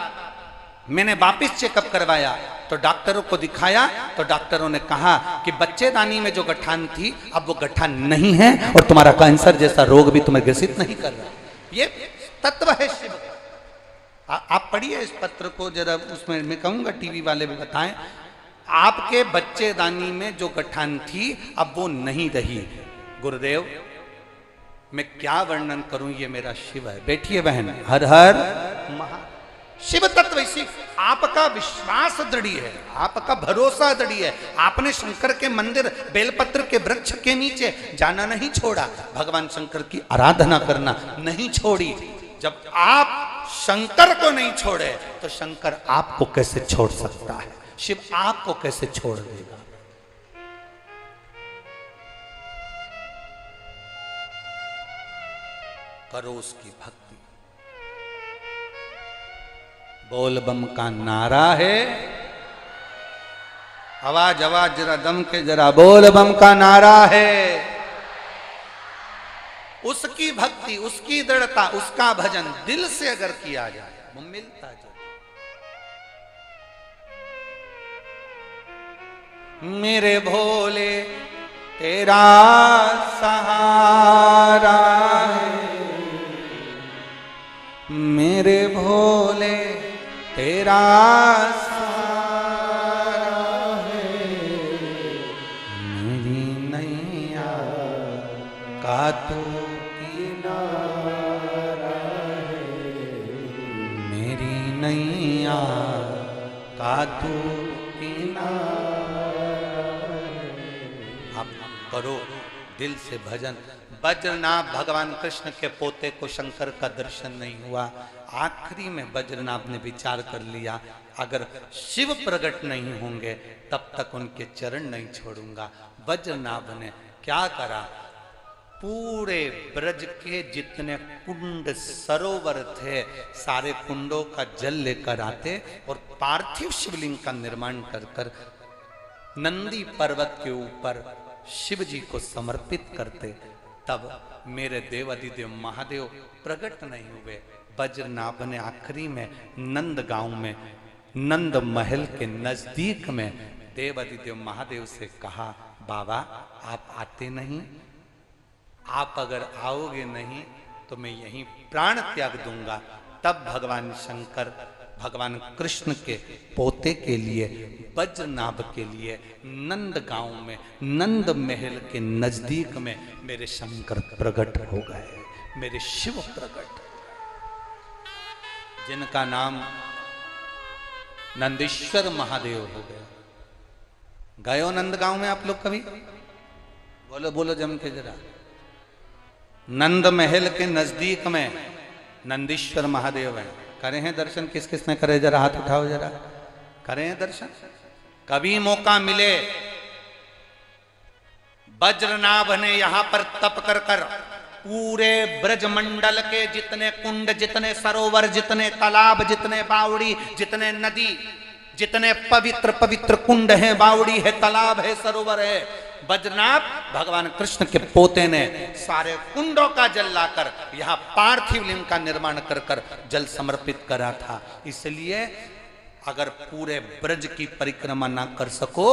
मैंने वापिस चेकअप करवाया तो डॉक्टरों को दिखाया, तो डॉक्टरों ने कहा कि बच्चेदानी में जो गठान थी अब वो गठान नहीं है, और तुम्हारा कैंसर जैसा रोग भी तुम्हें ग्रसित नहीं कर रहा। ये तत्व है शिव का। आप पढ़िए इस पत्र को जरा, उसमें मैं कहूंगा टीवी वाले भी बताएं। आपके बच्चेदानी में जो गठान थी अब वो नहीं रही। गुरुदेव मैं क्या वर्णन करूं, ये मेरा शिव है। बैठिए बहन, हर हर महा। शिव तत्व इसी, आपका विश्वास दृढ़ है, आपका भरोसा दृढ़ है। आपने शंकर के मंदिर बेलपत्र के वृक्ष के नीचे जाना नहीं छोड़ा, भगवान शंकर की आराधना करना नहीं छोड़ी। जब आप शंकर को नहीं छोड़े तो शंकर आपको कैसे छोड़ सकता है, शिव आपको कैसे छोड़ देगा। करो उसकी भक्ति। बोल बम का नारा है, आवाज आवाज जरा दम के जरा, बोल बम का नारा है। उसकी भक्ति, उसकी दृढ़ता, उसका भजन दिल से अगर किया जाए वो मिलता जाए। मेरे भोले तेरा सहारा है, मेरे भोले तेरा सहारा है, मेरी नैया का तू किनारा है, मेरी नैया का तू किनारा है। आप करो दिल से भजन। बज्रनाभ भगवान कृष्ण के पोते को शंकर का दर्शन नहीं हुआ। आखिरी में बज्रनाभ ने विचार कर लिया, अगर शिव प्रकट नहीं होंगे तब तक उनके चरण नहीं छोड़ूंगा। बज्रनाभ ने क्या करा, पूरे ब्रज के जितने कुंड सरोवर थे सारे कुंडों का जल लेकर आते और पार्थिव शिवलिंग का निर्माण कर कर नंदी पर्वत के ऊपर शिव जी को समर्पित करते। तब मेरे देवादिदेव महादेव प्रकट नहीं हुए। बज्रनाभ ने आखिरी में नंद गांव में, नंद महल के नजदीक में देवादिदेव महादेव से कहा, बाबा आप आते नहीं, आप अगर आओगे नहीं तो मैं यहीं प्राण त्याग दूंगा। तब भगवान शंकर भगवान कृष्ण के पोते के लिए, बज्रनाभ के लिए नंद गांव में, नंद महल के नजदीक में मेरे शंकर प्रकट हो गए, मेरे शिव प्रकट, जिनका नाम नंदीश्वर महादेव हो गया। गयो नंद गांव में आप लोग कभी? बोलो बोलो जम के जरा। नंद महल के नजदीक में नंदीश्वर महादेव है। करे हैं दर्शन? किस किस ने करे? जरा हाथ उठाओ, जरा करे हैं दर्शन। कभी मौका मिले, बज्रनाभ ने यहां पर तप कर कर पूरे ब्रजमंडल के जितने कुंड, जितने सरोवर, जितने तालाब, जितने बावड़ी, जितने नदी, जितने पवित्र पवित्र कुंड हैं, बावड़ी है, तालाब है, सरोवर है, बज्रनाभ भगवान कृष्ण के पोते ने सारे कुंडों का जल लाकर यहाँ पार्थिव लिंग का निर्माण कर कर जल समर्पित करा था। इसलिए अगर पूरे ब्रज की परिक्रमा ना कर सको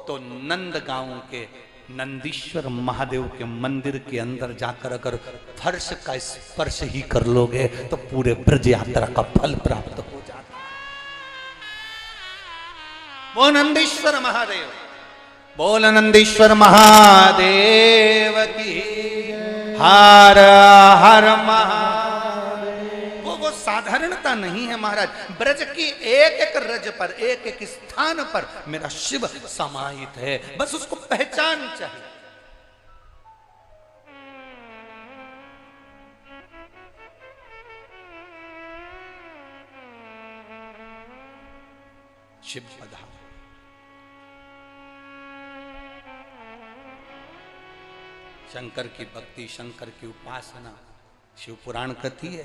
तो नंद गांव के नंदीश्वर महादेव के मंदिर के अंदर जाकर अगर फर्श का स्पर्श ही कर लोगे तो पूरे ब्रज यात्रा का फल प्राप्त हो जाता। वो नंदीश्वर महादेव, बोल नंदीश्वर महादेव की, हर हर महादेव। वो साधारणता नहीं है महाराज। ब्रज की एक एक रज पर, एक एक स्थान पर मेरा शिव समाहित है, बस उसको पहचान चाहिए। शिव पधार। शंकर की भक्ति, शंकर की उपासना शिव पुराण कथी है।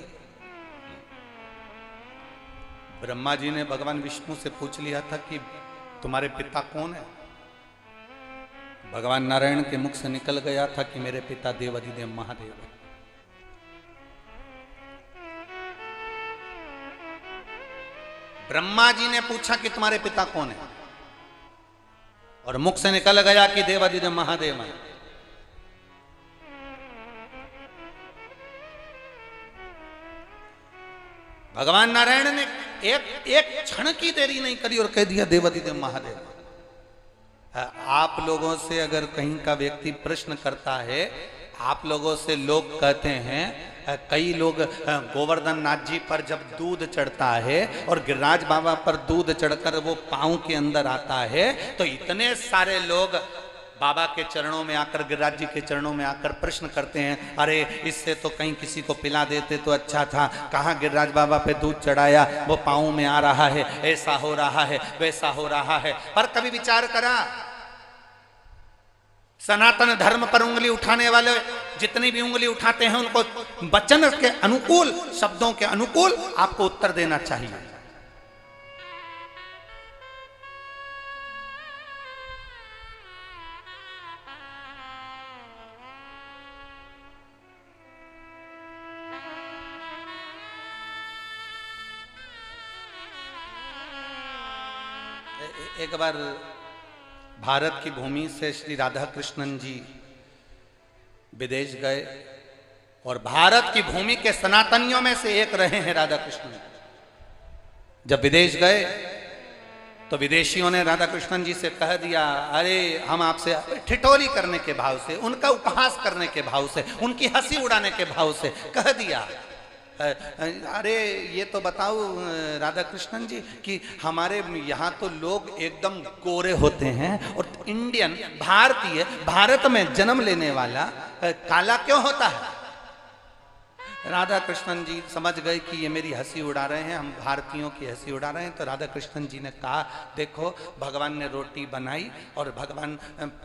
ब्रह्मा जी ने भगवान विष्णु से पूछ लिया था कि तुम्हारे पिता कौन है। भगवान नारायण के मुख से निकल गया था कि मेरे पिता देवाधिदेव महादेव है। ब्रह्मा जी ने पूछा कि तुम्हारे पिता कौन है और मुख से निकल गया कि देवाधिदेव महादेव है। भगवान नारायण ने एक एक क्षण की देरी नहीं करी और कह दिया देवाधिदेव महादेव। आप लोगों से अगर कहीं का व्यक्ति प्रश्न करता है, आप लोगों से लोग कहते हैं, कई लोग गोवर्धन नाथ जी पर जब दूध चढ़ता है और गिरिराज बाबा पर दूध चढ़कर वो पांव के अंदर आता है तो इतने सारे लोग बाबा के चरणों में आकर, गिरिराज जी के चरणों में आकर प्रश्न करते हैं, अरे इससे तो कहीं किसी को पिला देते तो अच्छा था, कहाँ गिरिराज बाबा पे दूध चढ़ाया, वो पाँव में आ रहा है, ऐसा हो रहा है, वैसा हो रहा है। पर कभी विचार करा, सनातन धर्म पर उंगली उठाने वाले जितनी भी उंगली उठाते हैं उनको वचन के अनुकूल, शब्दों के अनुकूल आपको उत्तर देना चाहिए। एक बार भारत की भूमि से श्री राधा कृष्णन जी विदेश गए और भारत की भूमि के सनातनियों में से एक रहे हैं राधा कृष्णन। जब विदेश गए तो विदेशियों ने राधा कृष्णन जी से कह दिया, अरे हम आपसे, ठिठोली करने के भाव से, उनका उपहास करने के भाव से, उनकी हंसी उड़ाने के भाव से कह दिया, अरे ये तो बताओ राधा कृष्णन जी कि हमारे यहाँ तो लोग एकदम गोरे होते हैं और इंडियन, भारतीय, भारत में जन्म लेने वाला काला क्यों होता है? राधा कृष्णन जी समझ गए कि ये मेरी हंसी उड़ा रहे हैं, हम भारतीयों की हंसी उड़ा रहे हैं। तो राधा कृष्णन जी ने कहा, देखो भगवान ने रोटी बनाई और भगवान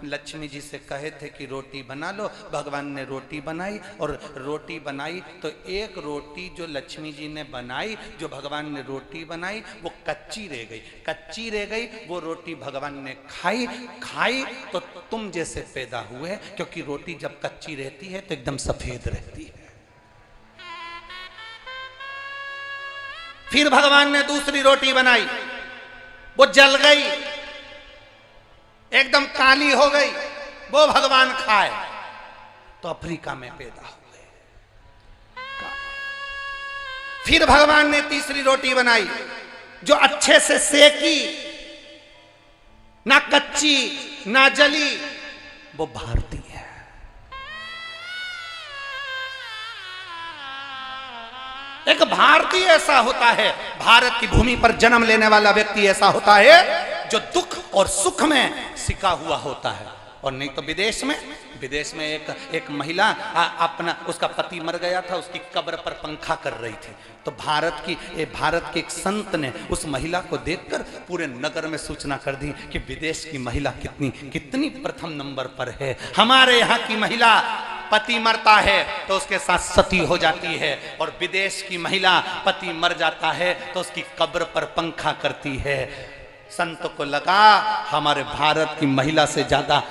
लक्ष्मी जी से कहे थे कि रोटी बना लो, भगवान ने रोटी बनाई और रोटी बनाई तो एक रोटी जो लक्ष्मी जी ने बनाई, जो भगवान ने रोटी बनाई वो कच्ची रह गई, कच्ची रह गई। वो रोटी भगवान ने खाई, खाई तो तुम जैसे पैदा हुए, क्योंकि रोटी जब कच्ची रहती है तो एकदम सफेद रहती है। फिर भगवान ने दूसरी रोटी बनाई, वो जल गई, एकदम काली हो गई, वो भगवान खाए तो अफ्रीका में पैदा हो गए। फिर भगवान ने तीसरी रोटी बनाई जो अच्छे से सेकी, ना कच्ची ना जली, वो भारतीय है। एक भारतीय ऐसा होता है, भारत की भूमि पर जन्म लेने वाला व्यक्ति ऐसा होता है जो दुख और सुख में सिका हुआ होता है। और नहीं तो विदेश में एक महिला अपना, उसका पति मर गया था, उसकी कब्र पर पंखा कर रही थी। तो भारत के एक संत ने उस महिला को देखकर पूरे नगर में सूचना कर दी कि विदेश की महिला कितनी प्रथम नंबर पर है। हमारे यहाँ की महिला पति मरता है तो उसके साथ सती हो जाती है, और विदेश की महिला पति मर जाता है तो उसकी कब्र पर पंखा करती है। संत को लगा हमारे भारत की महिला से ज्यादा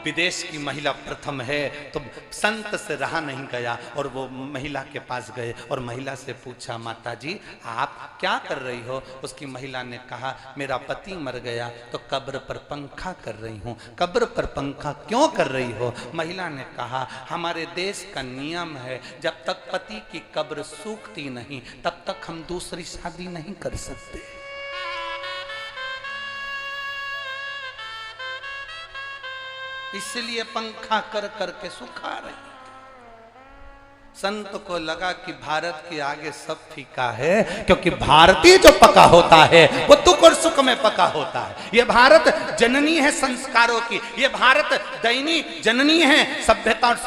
विदेश की महिला प्रथम है, तो संत से रहा नहीं गया और वो महिला के पास गए और महिला से पूछा, माता जी आप क्या कर रही हो? उसकी महिला ने कहा, मेरा पति मर गया तो कब्र पर पंखा कर रही हूँ। कब्र पर पंखा क्यों कर रही हो? महिला ने कहा, हमारे देश का नियम है जब तक पति की कब्र सूखती नहीं तब तक हम दूसरी शादी नहीं कर सकते। इसलिए पंखा कर करके सुखा रही। संत को लगा कि भारत के आगे सब फीका है, क्योंकि भारतीय जो पका होता है वो दुख और सुख में पका होता है। ये भारत जननी है संस्कारों की, ये भारत दैनी जननी है सभ्यता और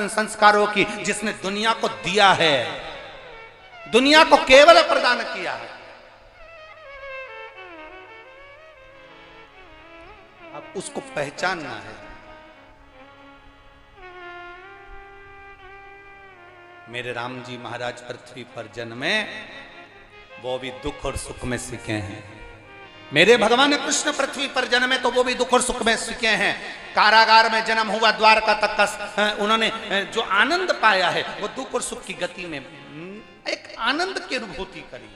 संस्कारों की, जिसने दुनिया को दिया है, दुनिया को केवल प्रदान किया है। अब उसको पहचानना है। मेरे राम जी महाराज पृथ्वी पर जन्मे, वो भी दुख और सुख में सीखे हैं। मेरे भगवान कृष्ण पृथ्वी पर जन्मे तो वो भी दुख और सुख में सीखे हैं। कारागार में जन्म हुआ, द्वारका तक का उन्होंने जो आनंद पाया है वो दुख और सुख की गति में एक आनंद की अनुभूति करी।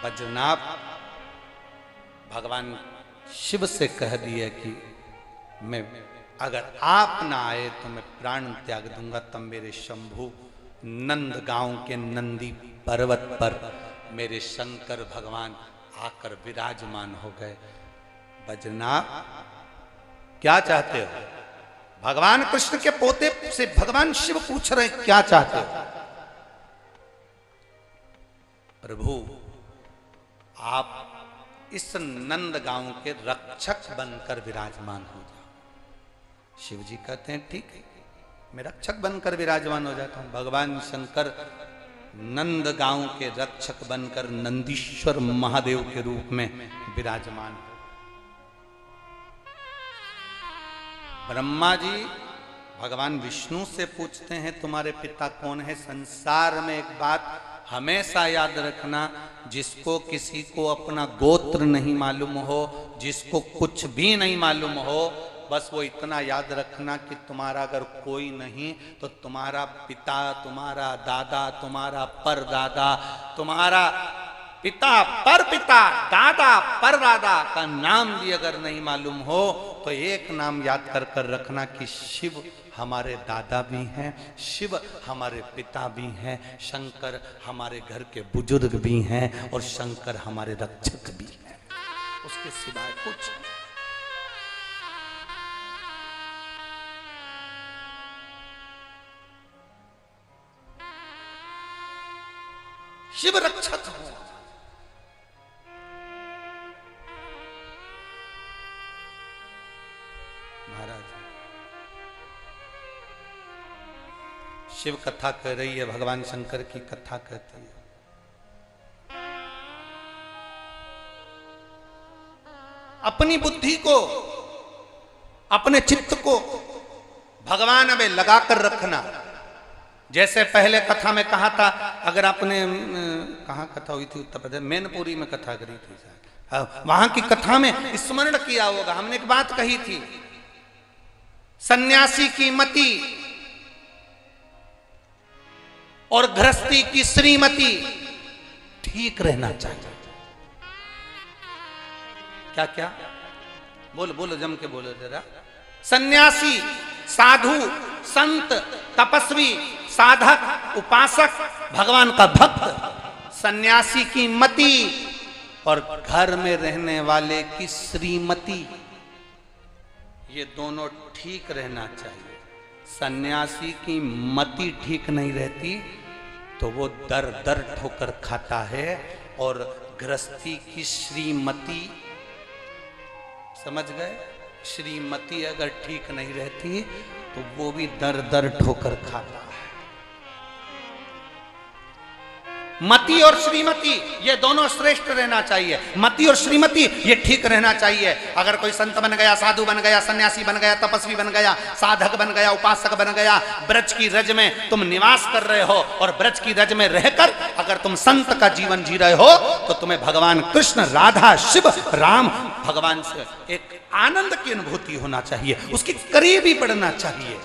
बद्रीनाथ भगवान शिव से कह दिया कि मैं अगर आप ना आए तो मैं प्राण त्याग दूंगा। तब मेरे शंभु नंद गांव के नंदी पर्वत पर मेरे शंकर भगवान आकर विराजमान हो गए। बजनाभ क्या चाहते हो? भगवान कृष्ण के पोते से भगवान शिव पूछ रहे क्या चाहते हो? प्रभु आप इस नंद गांव के रक्षक बनकर विराजमान हो जाओ। शिव जी कहते हैं ठीक है, मैं रक्षक बनकर विराजमान हो जाता हूं। भगवान शंकर नंद गांव के रक्षक बनकर नंदीश्वर महादेव के रूप में विराजमान हो। ब्रह्मा जी भगवान विष्णु से पूछते हैं तुम्हारे पिता कौन है? संसार में एक बात हमेशा याद रखना, जिसको किसी को अपना गोत्र नहीं मालूम हो, जिसको कुछ भी नहीं मालूम हो, बस वो इतना याद रखना कि तुम्हारा अगर कोई नहीं तो तुम्हारा पिता, तुम्हारा दादा, तुम्हारा परदादा, तुम्हारा पिता पर पिता, दादा पर दादा का नाम भी अगर नहीं मालूम हो तो एक नाम याद कर कर रखना कि शिव हमारे दादा भी हैं, शिव हमारे पिता भी हैं, शंकर हमारे घर के बुजुर्ग भी हैं और शंकर हमारे रक्षक भी हैं। उसके सिवाय कुछ नहीं। शिव रक्षक हो। महाराज शिव कथा कह रही है, भगवान शंकर की कथा कहती है। अपनी बुद्धि को, अपने चित्त को भगवान में लगाकर रखना। जैसे पहले कथा में कहा था, अगर आपने कहाँ कथा हुई थी? उत्तर प्रदेश मैनपुरी में कथा करी थी, वहां की कथा में स्मरण किया होगा। हमने एक बात कही थी, सन्यासी की मति और गृहस्थी की श्रीमती ठीक रहना चाहिए। क्या क्या? बोलो बोलो, जम के बोलो जरा। सन्यासी, साधु, संत, तपस्वी, साधक, उपासक, भगवान का भक्त, सन्यासी की मति और घर में रहने वाले की श्रीमती, ये दोनों ठीक रहना चाहिए। सन्यासी की मति ठीक नहीं रहती तो वो दर दर ठोकर खाता है, और गृहस्थी की श्रीमती, समझ गए? श्रीमती अगर ठीक नहीं रहती तो वो भी दर दर ठोकर खाता है। मति और श्रीमती ये दोनों श्रेष्ठ रहना चाहिए। मति और श्रीमती ये ठीक रहना चाहिए। अगर कोई संत बन गया, साधु बन गया, सन्यासी बन गया, तपस्वी बन गया, साधक बन गया, उपासक बन गया, ब्रज की रज में तुम निवास कर रहे हो और ब्रज की रज में रहकर अगर तुम संत का जीवन जी रहे हो तो तुम्हें भगवान कृष्ण, राधा, शिव, राम, भगवान से एक आनंद की अनुभूति होना चाहिए, उसके करीब ही बढ़ना चाहिए।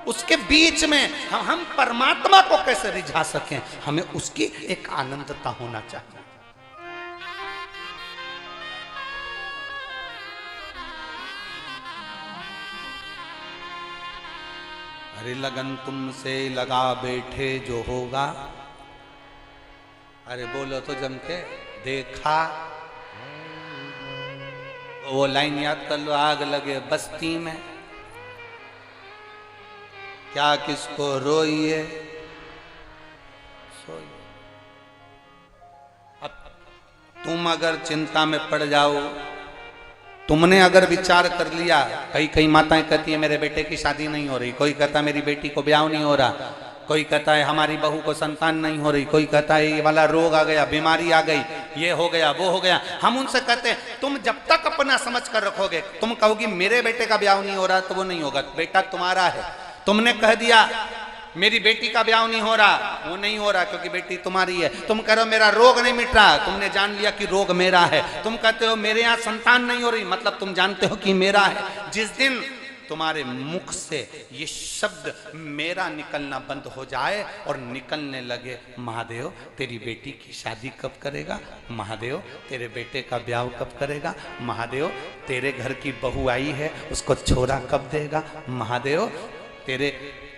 उसके बीच में हम परमात्मा को कैसे रिझा सकें, हमें उसकी एक आनंदता होना चाहिए। अरे लगन तुमसे लगा बैठे जो होगा, अरे बोलो तो जम के, देखा वो लाइन याद कर लो, आग लगे बस्ती में क्या किसको रोइए सोइए। अब तुम अगर चिंता में पड़ जाओ, तुमने अगर विचार कर लिया, कई माताएं कहती है मेरे बेटे की शादी नहीं हो रही, कोई कहता मेरी बेटी को ब्याह नहीं हो रहा, कोई कहता है हमारी बहू को संतान नहीं हो रही, कोई कहता है ये वाला रोग आ गया, बीमारी आ गई, ये हो गया, वो हो गया। हम उनसे कहते हैं तुम जब तक अपना समझ कर रखोगे, तुम कहोगी मेरे बेटे का ब्याह नहीं हो रहा तो वो नहीं होगा, बेटा तुम्हारा है। तुमने कह दिया मेरी बेटी का ब्याह नहीं हो रहा, वो नहीं हो रहा क्योंकि बेटी तुम्हारी है। तुम कह रहे हो मेरा रोग नहीं मिट रहा, तुमने जान लिया कि रोग मेरा है। तुम कहते हो मेरे यहाँ संतान नहीं हो रही, मतलब तुम जानते हो कि मेरा है। जिस दिन तुम्हारे मुख से ये शब्द मेरा निकलना बंद हो जाए और निकलने लगे, महादेव तेरी बेटी की शादी कब करेगा, महादेव तेरे बेटे का ब्याह कब करेगा, महादेव तेरे घर की बहू आई है उसको छोरा कब देगा, महादेव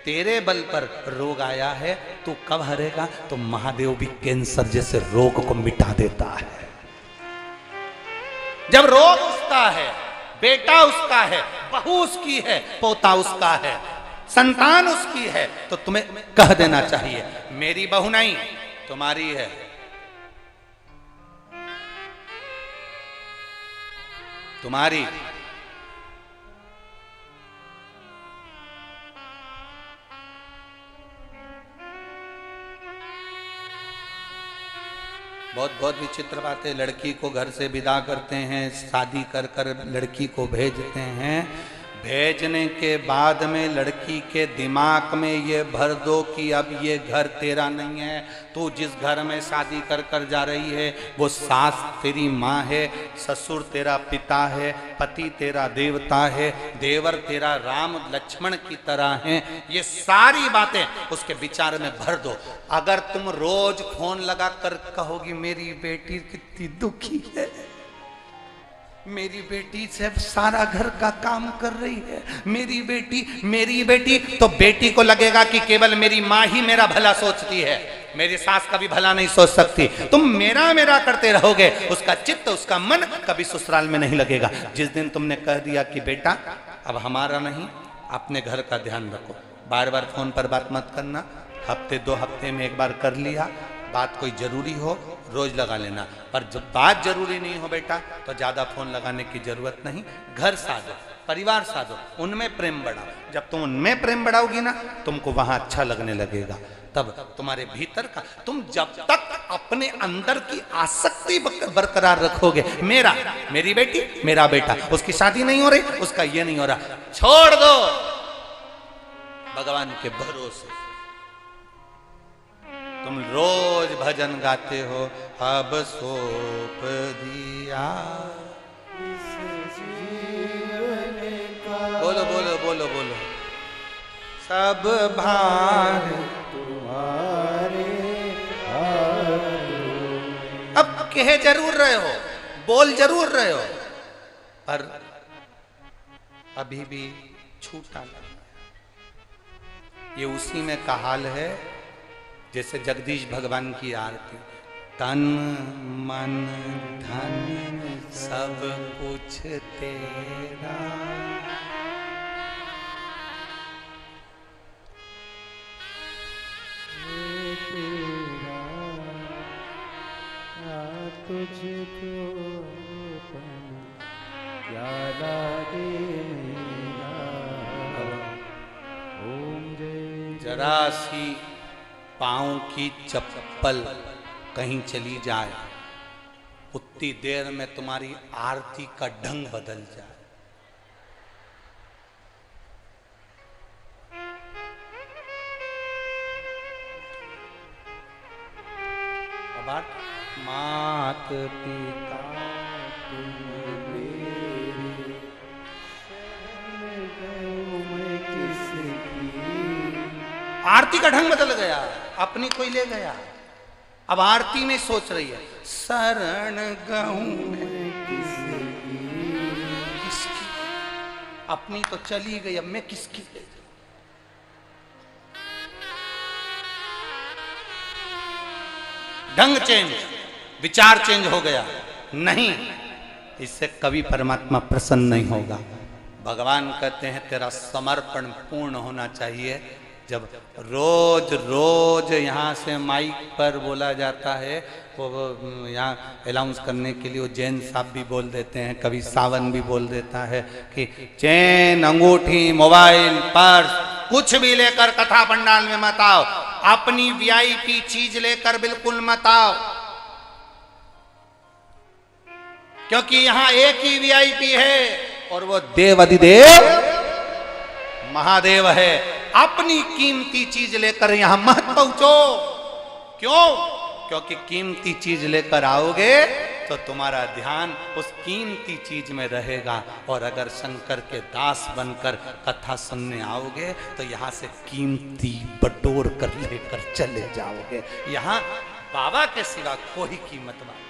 तेरे बल पर रोग आया है तू कब हरेगा। तो महादेव भी कैंसर जैसे रोग को मिटा देता है। जब रोग उसका है, बेटा उसका है, बहू उसकी है, पोता उसका है, संतान उसकी है, तो तुम्हें कह देना चाहिए मेरी बहू नहीं तुम्हारी है। तुम्हारी बहुत बहुत विचित्र बात है। लड़की को घर से विदा करते हैं, शादी कर कर लड़की को भेजते हैं। भेजने के बाद में लड़की के दिमाग में ये भर दो कि अब ये घर तेरा नहीं है। तू जिस घर में शादी कर कर जा रही है वो सास तेरी माँ है, ससुर तेरा पिता है, पति तेरा देवता है, देवर तेरा राम लक्ष्मण की तरह हैं। ये सारी बातें उसके विचार में भर दो। अगर तुम रोज फोन लगा कर कहोगी मेरी बेटी कितनी दुखी है, मेरी बेटी से सारा घर का काम कर रही है, मेरी बेटी, तो बेटी को लगेगा कि केवल मेरी माँ ही मेरा भला सोचती है, मेरी सास का भी भला नहीं सोच सकती। तुम मेरा करते रहोगे, उसका चित्त उसका मन कभी ससुराल में नहीं लगेगा। जिस दिन तुमने कह दिया कि बेटा अब हमारा नहीं, अपने घर का ध्यान रखो, बार बार फोन पर बात मत करना, हफ्ते 2 हफ्ते में एक बार कर लिया, बात कोई जरूरी हो रोज लगा लेना, पर जब बात जरूरी नहीं हो बेटा तो ज्यादा फोन लगाने की जरूरत नहीं। घर साधो, परिवार साधो, उनमें प्रेम बढ़ाओ। जब तुम उनमें प्रेम बढ़ाओगी ना तुमको वहां अच्छा लगने लगेगा। तब तुम्हारे भीतर का, तुम जब तक अपने अंदर की आसक्ति बरकरार रखोगे, मेरी बेटी मेरा बेटा, उसकी शादी नहीं हो रही, उसका ये नहीं हो रहा, छोड़ दो भगवान के भरोसे। तुम रोज भजन गाते हो, अब सौंप दिया बोलो बोलो बोलो बोलो, सब भार तुम्हारे। अब कह जरूर रहे हो, बोल जरूर रहे हो, पर अभी भी छूटा नहीं। ये उसी में का हाल है जैसे जगदीश भगवान की आरती, तन मन धन सब कुछ तेरा, तुझको क्या लागे जरा सी पाँव की चप्पल कहीं चली जाए, उतनी देर में तुम्हारी आरती का ढंग बदल जाए। अब मात पिता आरती का ढंग बदल गया, अपनी कोई ले गया। अब आरती में सोच रही है शरण गहूं में किसकी, अपनी तो चली गई, अब मैं किसकी ले जाऊं। ढंग चेंज, विचार चेंज हो गया। नहीं, इससे कभी परमात्मा प्रसन्न नहीं होगा। भगवान कहते हैं तेरा समर्पण पूर्ण होना चाहिए। जब रोज रोज यहाँ से माइक पर बोला जाता है, वो यहाँ अनाउंस करने के लिए वो जैन साहब भी बोल देते हैं, कभी सावन भी बोल देता है कि चेन, अंगूठी, मोबाइल, पर्स कुछ भी लेकर कथा पंडाल में मत आओ, अपनी वीआईपी चीज लेकर बिल्कुल मत आओ, क्योंकि यहाँ एक ही वीआईपी है और वो देव अधिदेव महादेव है। अपनी कीमती चीज लेकर यहां मत पहुंचो। क्यों? क्योंकि कीमती चीज लेकर आओगे तो तुम्हारा ध्यान उस कीमती चीज में रहेगा। और अगर शंकर के दास बनकर कथा सुनने आओगे तो यहाँ से कीमती बटोर कर लेकर चले जाओगे। यहाँ बाबा के सिवा कोई कीमत वाला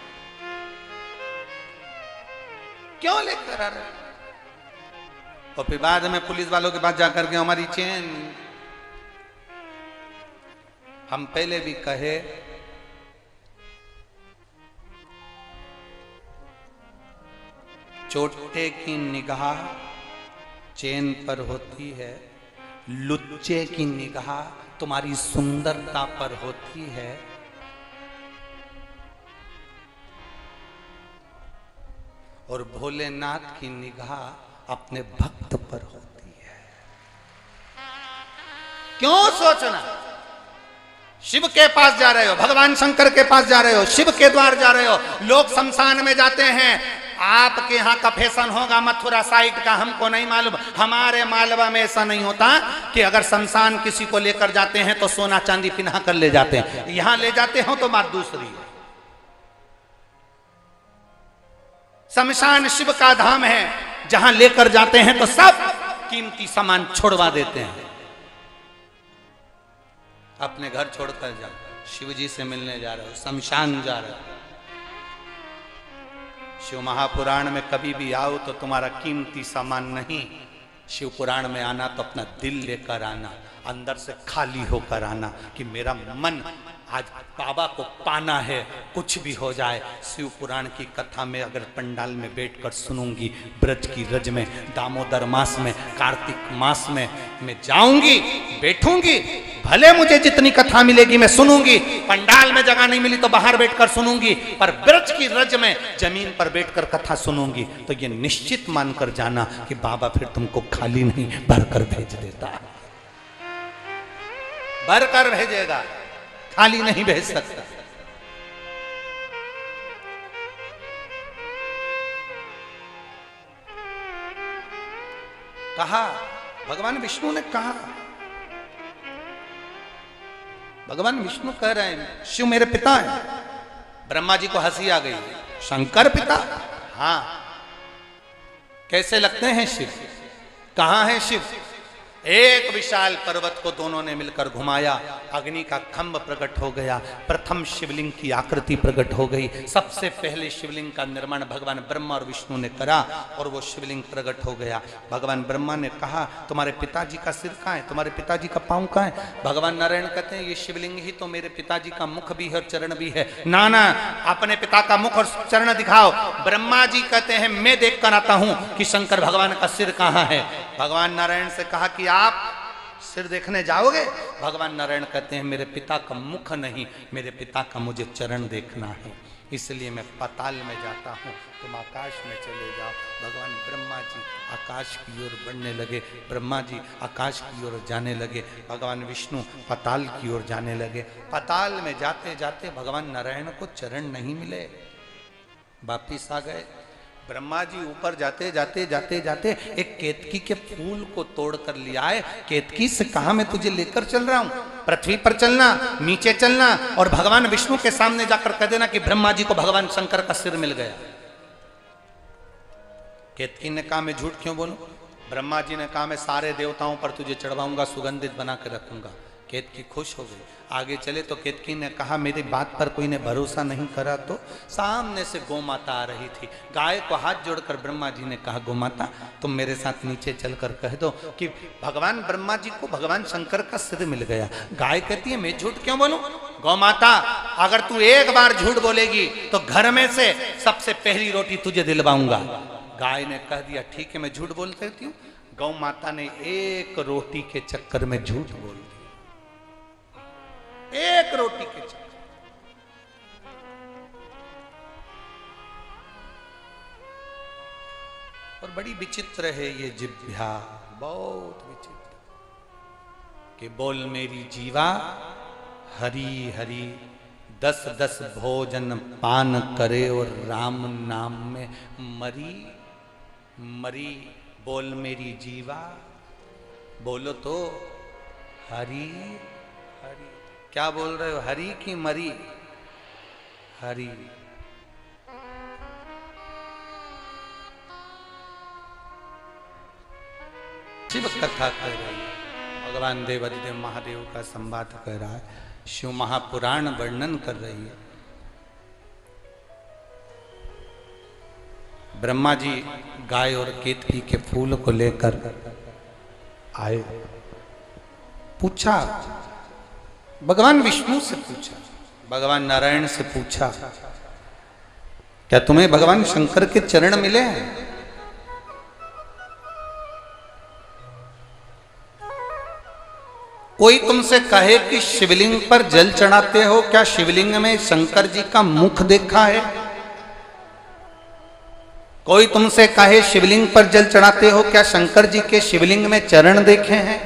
क्यों लेकर आ रहे? और फिर बाद में पुलिस वालों के पास जाकर के हमारी चेन, हम पहले भी कहे चोटे की निगाह चेन पर होती है, लुच्चे की निगाह तुम्हारी सुंदरता पर होती है। और भोलेनाथ की निगाह अपने भक्त पर होती है। क्यों सोचना? शिव के पास जा रहे हो, भगवान शंकर के पास जा रहे हो, शिव के द्वार जा रहे हो। लोग शमशान में जाते हैं, आपके यहाँ का फैशन होगा मथुरा साइड का, हमको नहीं मालूम। हमारे मालवा में ऐसा नहीं होता कि अगर शमशान किसी को लेकर जाते हैं तो सोना चांदी पिन्हा कर ले जाते हैं। यहां ले जाते हो तो बात दूसरी है। शमशान शिव का धाम है, जहां लेकर जाते हैं तो सब कीमती सामान छोड़वा देते हैं। अपने घर छोड़कर जाओ, शिव जी से मिलने जा रहे हो, शमशान जा रहे हो। शिव महापुराण में कभी भी आओ तो तुम्हारा कीमती सामान नहीं, शिव पुराण में आना तो अपना दिल लेकर आना, अंदर से खाली होकर आना कि मेरा मन आज बाबा को पाना है, कुछ भी हो जाए। शिव पुराण की कथा में अगर पंडाल में बैठकर सुनूंगी, ब्रज की रज में, दामोदर मास में, कार्तिक मास में मैं जाऊंगी, बैठूंगी, भले मुझे जितनी कथा मिलेगी मैं सुनूंगी। पंडाल में जगह नहीं मिली तो बाहर बैठकर सुनूंगी, पर ब्रज की रज में जमीन पर बैठकर कथा सुनूंगी। तो ये निश्चित मानकर जाना कि बाबा फिर तुमको खाली नहीं भरकर भेज देता, भरकर भेजेगा, खाली नहीं भेज सकता। कहा भगवान विष्णु ने कहा, भगवान विष्णु कह रहे हैं शिव मेरे पिता हैं। ब्रह्मा जी को हंसी आ गई, शंकर पिता? हाँ। कैसे लगते हैं शिव? कहां है शिव? एक विशाल पर्वत को दोनों ने मिलकर घुमाया, अग्नि का खंभ प्रकट हो गया, प्रथम शिवलिंग की आकृति प्रकट हो गई। सबसे पहले शिवलिंग का निर्माण भगवान ब्रह्मा और विष्णु ने करा और वो शिवलिंग प्रकट हो गया। भगवान ब्रह्मा ने कहा तुम्हारे पिताजी का सिर कहाँ है, तुम्हारे पिताजी का पांव कहाँ है? भगवान नारायण कहते हैं ये शिवलिंग ही तो मेरे पिताजी का मुख भी है और चरण भी है। ना ना, अपने पिता का मुख और चरण दिखाओ। ब्रह्मा जी कहते हैं मैं देख कर आता हूं कि शंकर भगवान का सिर कहाँ है। भगवान नारायण से कहा कि आप सिर देखने जाओगे? भगवान नारायण कहते हैं मेरे पिता का मुख नहीं, मेरे पिता का मुझे चरण देखना है, इसलिए मैं पाताल में जाता हूँ, तुम आकाश में चले जाओ। भगवान ब्रह्मा जी आकाश की ओर बढ़ने लगे, ब्रह्मा जी आकाश की ओर जाने लगे, भगवान विष्णु पाताल की ओर जाने लगे। पाताल में जाते जाते भगवान नारायण को चरण नहीं मिले, वापिस आ गए। ब्रह्मा जी ऊपर जाते जाते जाते जाते एक केतकी के फूल को तोड़ कर ले आए। केतकी से कहा मैं तुझे लेकर चल रहा हूं, पृथ्वी पर चलना, नीचे चलना, और भगवान विष्णु के सामने जाकर कह देना कि ब्रह्मा जी को भगवान शंकर का सिर मिल गया। केतकी ने कहा मैं झूठ क्यों बोलूं? ब्रह्मा जी ने कहा मैं सारे देवताओं पर तुझे चढ़वाऊंगा, सुगंधित बना कर रखूंगा। केतकी खुश हो गई। आगे चले तो केतकी ने कहा मेरी बात पर कोई ने भरोसा नहीं करा तो? सामने से गौ माता आ रही थी। गाय को हाथ जोड़कर ब्रह्मा जी ने कहा गौ माता तुम मेरे साथ नीचे चलकर कह दो कि भगवान ब्रह्मा जी को भगवान शंकर का सिर मिल गया। गाय कहती है मैं झूठ क्यों बोलूं? गौ माता अगर तू एक बार झूठ बोलेगी तो घर में से सबसे पहली रोटी तुझे दिलवाऊंगा। गाय ने कह दिया ठीक है मैं झूठ बोल सकती हूँ। गौ माता ने एक रोटी के चक्कर में झूठ बोल दिया, एक रोटी के चक्कर। और बड़ी विचित्र है ये जिह्वा, बहुत विचित्र कि बोल मेरी जीवा हरि हरि 10-10 भोजन पान करे और राम नाम में मरी मरी। बोल मेरी जीवा, बोलो तो हरि हरि। क्या बोल रहे हो? हरि की मरी? हरि। शिव कथा कह रही है, भगवान देवाधिदेव महादेव का संवाद कह रहा है, शिव महापुराण वर्णन कर रही है। ब्रह्मा जी गाय और केतकी के फूल को लेकर आए, पूछा, भगवान विष्णु से पूछा, भगवान नारायण से पूछा, क्या तुम्हें भगवान शंकर के चरण मिले हैं? कोई तुमसे कहे कि शिवलिंग पर जल चढ़ाते हो, क्या शिवलिंग में शंकर जी का मुख देखा है? कोई तुमसे कहे शिवलिंग पर जल चढ़ाते हो, क्या शंकर जी के शिवलिंग में चरण देखे हैं?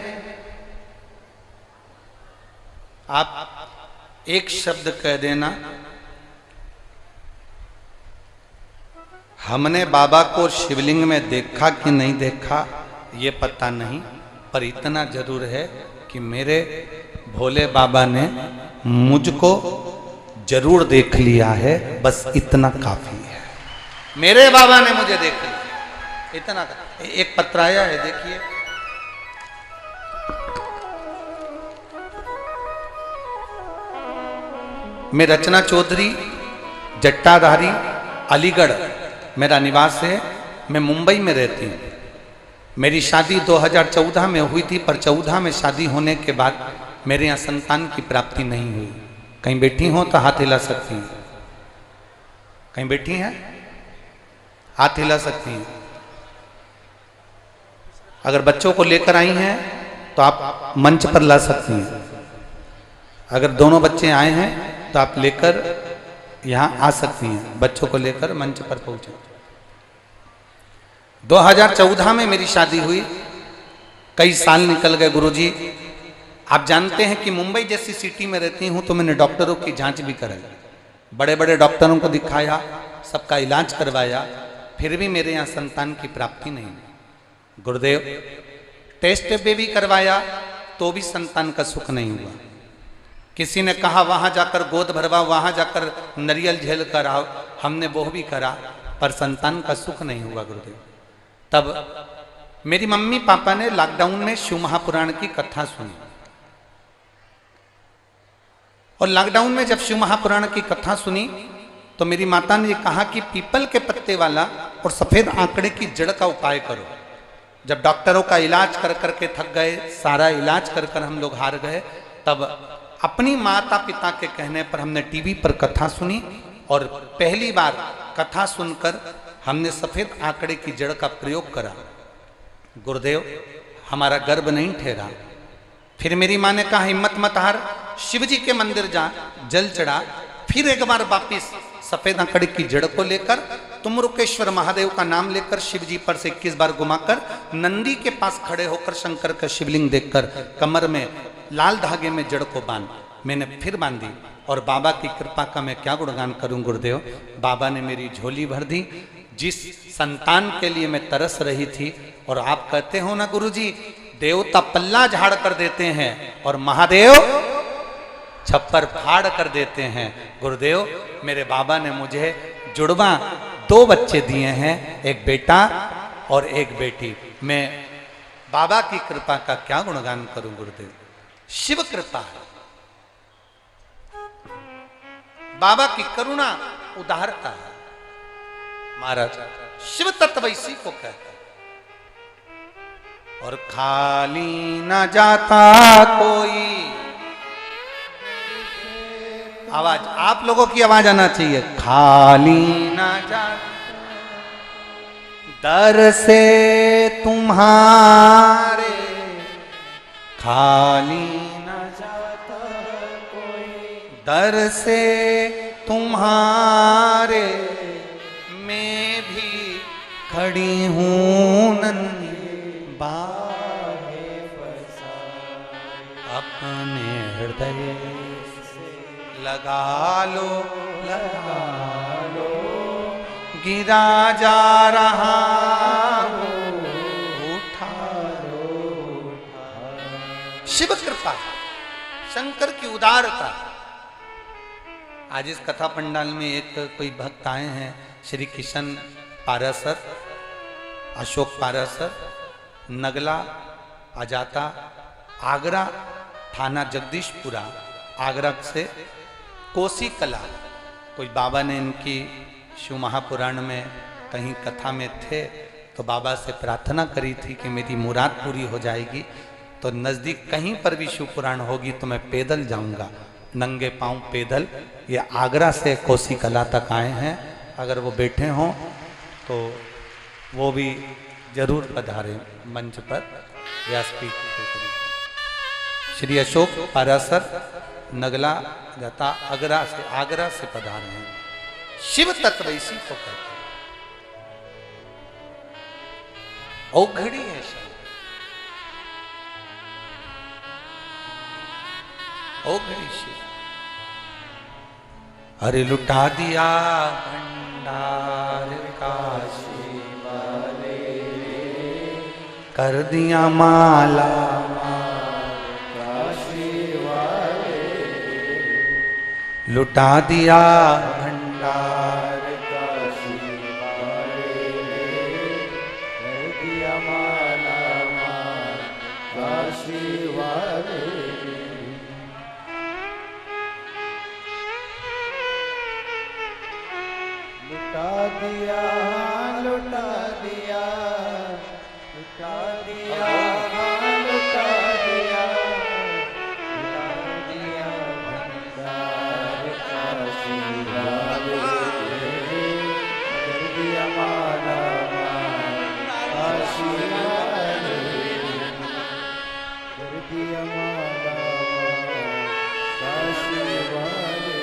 आप एक शब्द कह देना, हमने बाबा को शिवलिंग में देखा कि नहीं देखा ये पता नहीं, पर इतना जरूर है कि मेरे भोले बाबा ने मुझको जरूर देख लिया है, बस इतना काफी है। मेरे बाबा ने मुझे देख लिया, इतना। एक पत्र आया है, देखिए, मैं रचना चौधरी, जट्टाधारी, अलीगढ़ मेरा निवास है। मैं मुंबई में रहती हूँ। मेरी शादी 2014 में हुई थी, पर 14 में शादी होने के बाद मेरे यहाँ संतान की प्राप्ति नहीं हुई। कहीं बैठी हो तो हाथ हिला सकती हैं, कहीं बैठी हैं हाथ हिला सकती हैं। अगर बच्चों को लेकर आई हैं तो आप मंच पर ला सकती हैं। अगर दोनों बच्चे आए हैं तो आप लेकर यहाँ आ सकती हैं, बच्चों को लेकर मंच पर पहुंचे। 2014 में मेरी शादी हुई, कई साल निकल गए गुरुजी। आप जानते हैं कि मुंबई जैसी सिटी में रहती हूं तो मैंने डॉक्टरों की जांच भी कराई, बड़े बड़े डॉक्टरों को दिखाया, सबका इलाज करवाया, फिर भी मेरे यहाँ संतान की प्राप्ति नहीं हुई। गुरुदेव, टेस्ट पे भी करवाया तो भी संतान का सुख नहीं हुआ। किसी ने कहा वहां जाकर गोद भरवाओ, वहां जाकर नारियल झेल कर आओ, हमने वो भी करा, पर संतान का सुख नहीं हुआ गुरुदेव। तब मेरी मम्मी पापा ने लॉकडाउन में शिव महापुराण की कथा सुनी, और लॉकडाउन में जब शिव महापुराण की कथा सुनी तो मेरी माता ने कहा कि पीपल के पत्ते वाला और सफेद आंकड़े की जड़ का उपाय करो। जब डॉक्टरों का इलाज कर करके थक गए, सारा इलाज कर कर हम लोग हार गए, तब अपनी माता पिता के कहने पर हमने टीवी पर कथा सुनी, और पहली बार कथा सुनकर हमने सफेद आंकड़े की जड़ का प्रयोग करा। गुरुदेव, हमारा गर्भ नहीं ठहरा। फिर मेरी माँ ने कहा हिम्मत मत हार, शिव जी के मंदिर जा, जल चढ़ा। फिर एक बार वापिस सफेद आंकड़े की जड़ को लेकर तुमरुकेश्वर महादेव का नाम लेकर शिव जी पर से 21 बार घुमाकर नंदी के पास खड़े होकर शंकर का शिवलिंग देखकर कमर में लाल धागे में जड़ को बांध, मैंने फिर बांधी। और बाबा की कृपा का मैं क्या गुणगान करूं गुरुदेव, बाबा ने मेरी झोली भर दी। जिस संतान के लिए मैं तरस रही थी, और आप कहते हो ना गुरुजी, देवता पल्ला झाड़ कर देते हैं और महादेव छप्पर फाड़ कर देते हैं। गुरुदेव, मेरे बाबा ने मुझे जुड़वा 2 बच्चे दिए हैं, एक बेटा और एक बेटी। मैं बाबा की कृपा का क्या गुणगान करूं गुरुदेव, शिव कृपा है, बाबा की करुणा उदारता है। महाराज शिव तत्व इसी को कहते हैं। और खाली न जाता कोई, आवाज आप लोगों की आवाज आना चाहिए, खाली न जाता दर से तुम्हारे, खाली न जाता कोई दर से तुम्हारे, मैं भी खड़ी हूं नन्ही बाहे अपने हृदय से लगा लो गिरा जा रहा हो, उठा लो। शिव कृपा, शंकर की उदारता। आज इस कथा पंडाल में एक कोई भक्त आए हैं, श्री किशन पारासर, अशोक पारासर, नगला आ जाता आगरा, थाना जगदीशपुरा, आगरा से कोसी कला। कोई बाबा ने इनकी शिव महापुराण में कहीं कथा में थे तो बाबा से प्रार्थना करी थी कि मेरी मुराद पूरी हो जाएगी, तो नज़दीक कहीं पर भी शिव पुराण होगी तो मैं पैदल जाऊंगा, नंगे पांव पैदल। ये आगरा से कोसी कला तक आए हैं, अगर वो बैठे हों तो वो भी जरूर पधारें मंच पर व्यासपीठ पर। श्री अशोक पारासर नगला गता आगरा से पधारे हैं। शिव तत्व इसी को कहते हैं। औघड़ी है शब्द, औघड़ी शिव। अरे लुटा दिया भंडार काशी वाले, कर दिया माला काशी वाले, लुटा दिया भंडार काशी वाले, कर दिया माला काशी वाले। लुटा दिया, लुटा दिया, लुटा दिया, लुटा दिया, लुटा दिया भंडार काशी वाले, कर दिया माला काशी वाले, कर दिया माला काशी वाले।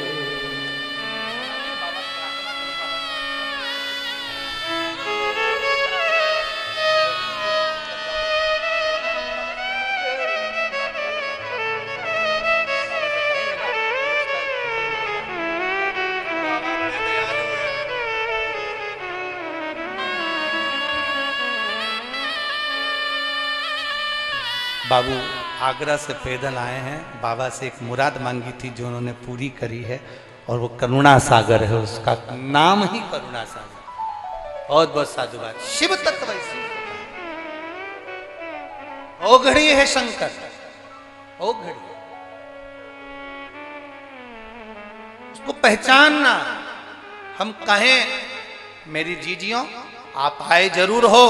बाबू आगरा से पैदल आए हैं, बाबा से एक मुराद मांगी थी जो उन्होंने पूरी करी है, और वो करुणा सागर है, उसका नाम ही करुणा सागर। बहुत बहुत साधुवाद। शिव तत्व इसी को कहते हैं। औघड़ी है शंकर, औघड़ी उसको पहचानना। हम कहें मेरी जीजियों आप आए जरूर हो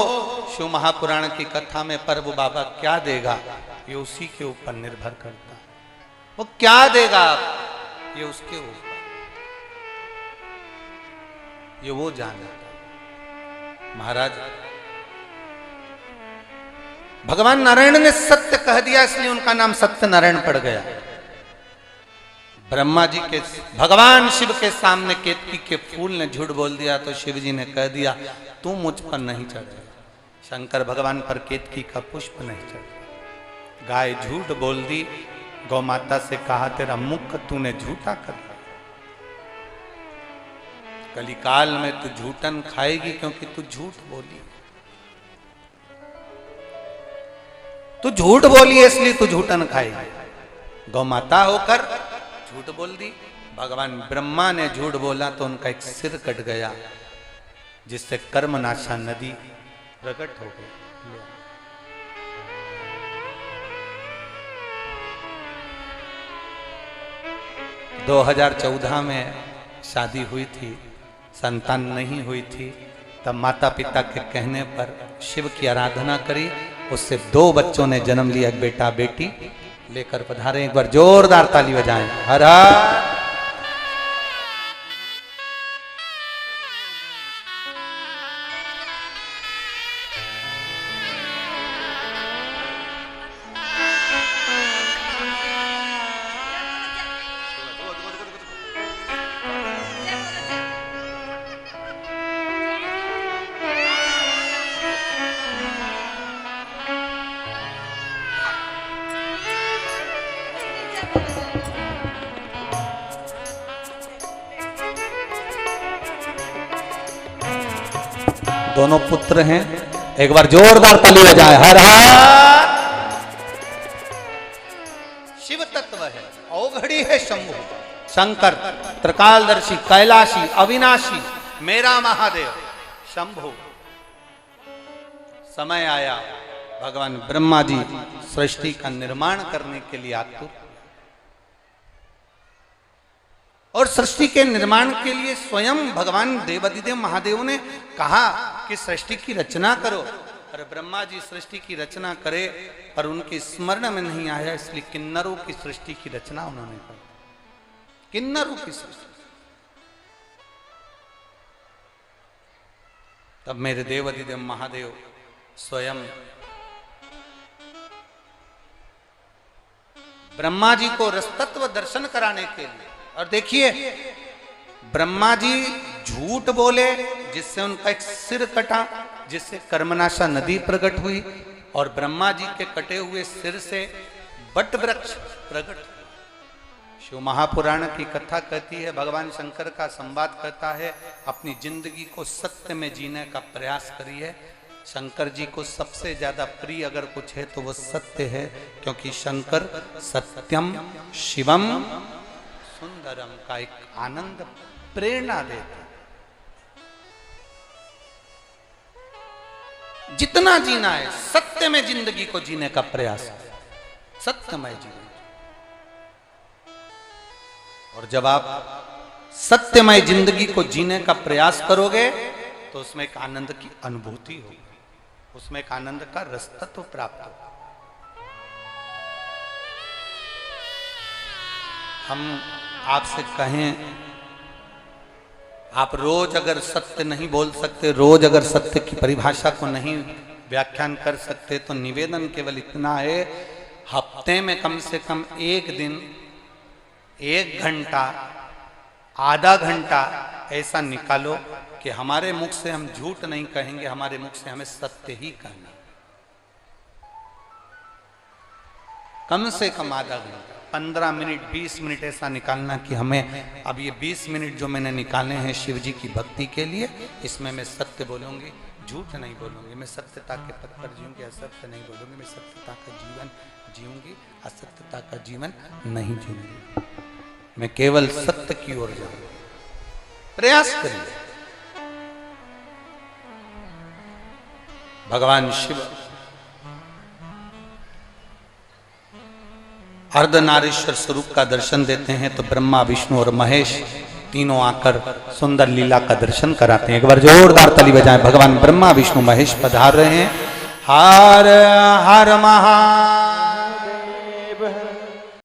शिव महापुराण की कथा में, पर वो बाबा क्या देगा ये उसी के ऊपर निर्भर करता है। वो क्या देगा ये उसके ऊपर, ये वो जानता। महाराज भगवान नारायण ने सत्य कह दिया, इसलिए उनका नाम सत्यनारायण पड़ गया। ब्रह्मा जी के भगवान शिव के सामने केतकी के फूल ने झूठ बोल दिया तो शिव जी ने कह दिया तू मुझ पर नहीं चढ़े। शंकर भगवान पर केतकी का पुष्प नहीं चढ़ा। गाय झूठ बोल दी, गौ माता से कहा तेरा मुख तूने झूठा कर दिया। कलिकाल में तू झूठन खाएगी क्योंकि तू झूठ बोली, तू झूठ बोली इसलिए तू झूठन खाएगी। गौ माता होकर झूठ बोल दी। भगवान ब्रह्मा ने झूठ बोला तो उनका एक सिर कट गया, जिससे कर्मनाशा नदी प्रकट हो गई। 2014 में शादी हुई थी, संतान नहीं हुई थी, तब माता पिता के कहने पर शिव की आराधना करी, उससे 2 बच्चों ने जन्म लिया, एक बेटा बेटी लेकर पधारे। एक बार जोरदार ताली बजाएं। हर हर। दोनों पुत्र हैं, एक बार जोरदार ताली बजाएं। हर हर। शिव तत्व है, औघड़ी है शंभु, शंकर, त्रिकालदर्शी, कैलाशी, अविनाशी, मेरा महादेव शंभु। समय आया भगवान ब्रह्मा जी सृष्टि का निर्माण करने के लिए आतुर, और सृष्टि के निर्माण के लिए स्वयं भगवान देवादिदेव महादेव ने कहा कि सृष्टि की रचना करो। और ब्रह्मा जी सृष्टि की रचना करे पर उनके स्मरण में नहीं आया, इसलिए किन्नरों की सृष्टि की रचना उन्होंने की। किन्नरों की सृष्टि। तब मेरे देवादिदेव महादेव स्वयं ब्रह्मा जी को रसतत्व दर्शन कराने के लिए, और देखिए ब्रह्मा जी झूठ बोले जिससे उनका एक सिर कटा, जिससे कर्मनाशा नदी प्रकट हुई, और ब्रह्मा जी के कटे हुए सिर से बट वृक्ष प्रकट। शिव महापुराण की कथा कहती है, भगवान शंकर का संवाद कहता है, अपनी जिंदगी को सत्य में जीने का प्रयास करिए। शंकर जी को सबसे ज्यादा प्रिय अगर कुछ है तो वो सत्य है, क्योंकि शंकर सत्यम शिवम सुंदरम का एक आनंद प्रेरणा देता। जितना जीना है सत्य में जिंदगी को जीने का प्रयास है, सत्यमय जीवन। और जब आप सत्यमय जिंदगी को जीने का प्रयास करोगे तो उसमें एक आनंद की अनुभूति होगी, उसमें एक आनंद का रसतत्व प्राप्त होगा। हम आपसे कहें, आप रोज अगर सत्य नहीं बोल सकते, रोज अगर सत्य की परिभाषा को नहीं व्याख्यान कर सकते, तो निवेदन केवल इतना है, हफ्ते में कम से कम एक दिन 1 घंटा आधा घंटा ऐसा निकालो कि हमारे मुख से हम झूठ नहीं कहेंगे, हमारे मुख से हमें सत्य ही कहना। कम से कम आधा घंटा, 15 मिनट 20 मिनट ऐसा निकालना कि हमें अब ये 20 मिनट जो मैंने निकाले हैं शिव जी की भक्ति के लिए, इसमें मैं सत्य बोलूंगी, झूठ नहीं बोलूंगी, मैं सत्यता के पथ पर जीऊंगी, असत्य नहीं बोलूंगी, मैं सत्यता का जीवन जीऊंगी, असत्यता का जीवन नहीं जीऊंगी, मैं केवल सत्य की ओर जाऊंगी। प्रयास करिए। भगवान शिव अर्धनारीश्वर स्वरूप का दर्शन देते हैं तो ब्रह्मा विष्णु और महेश तीनों आकर सुंदर लीला का दर्शन कराते हैं। एक बार जोरदार ताली बजाएं। भगवान ब्रह्मा विष्णु महेश पधार रहे हैं। हर हर महा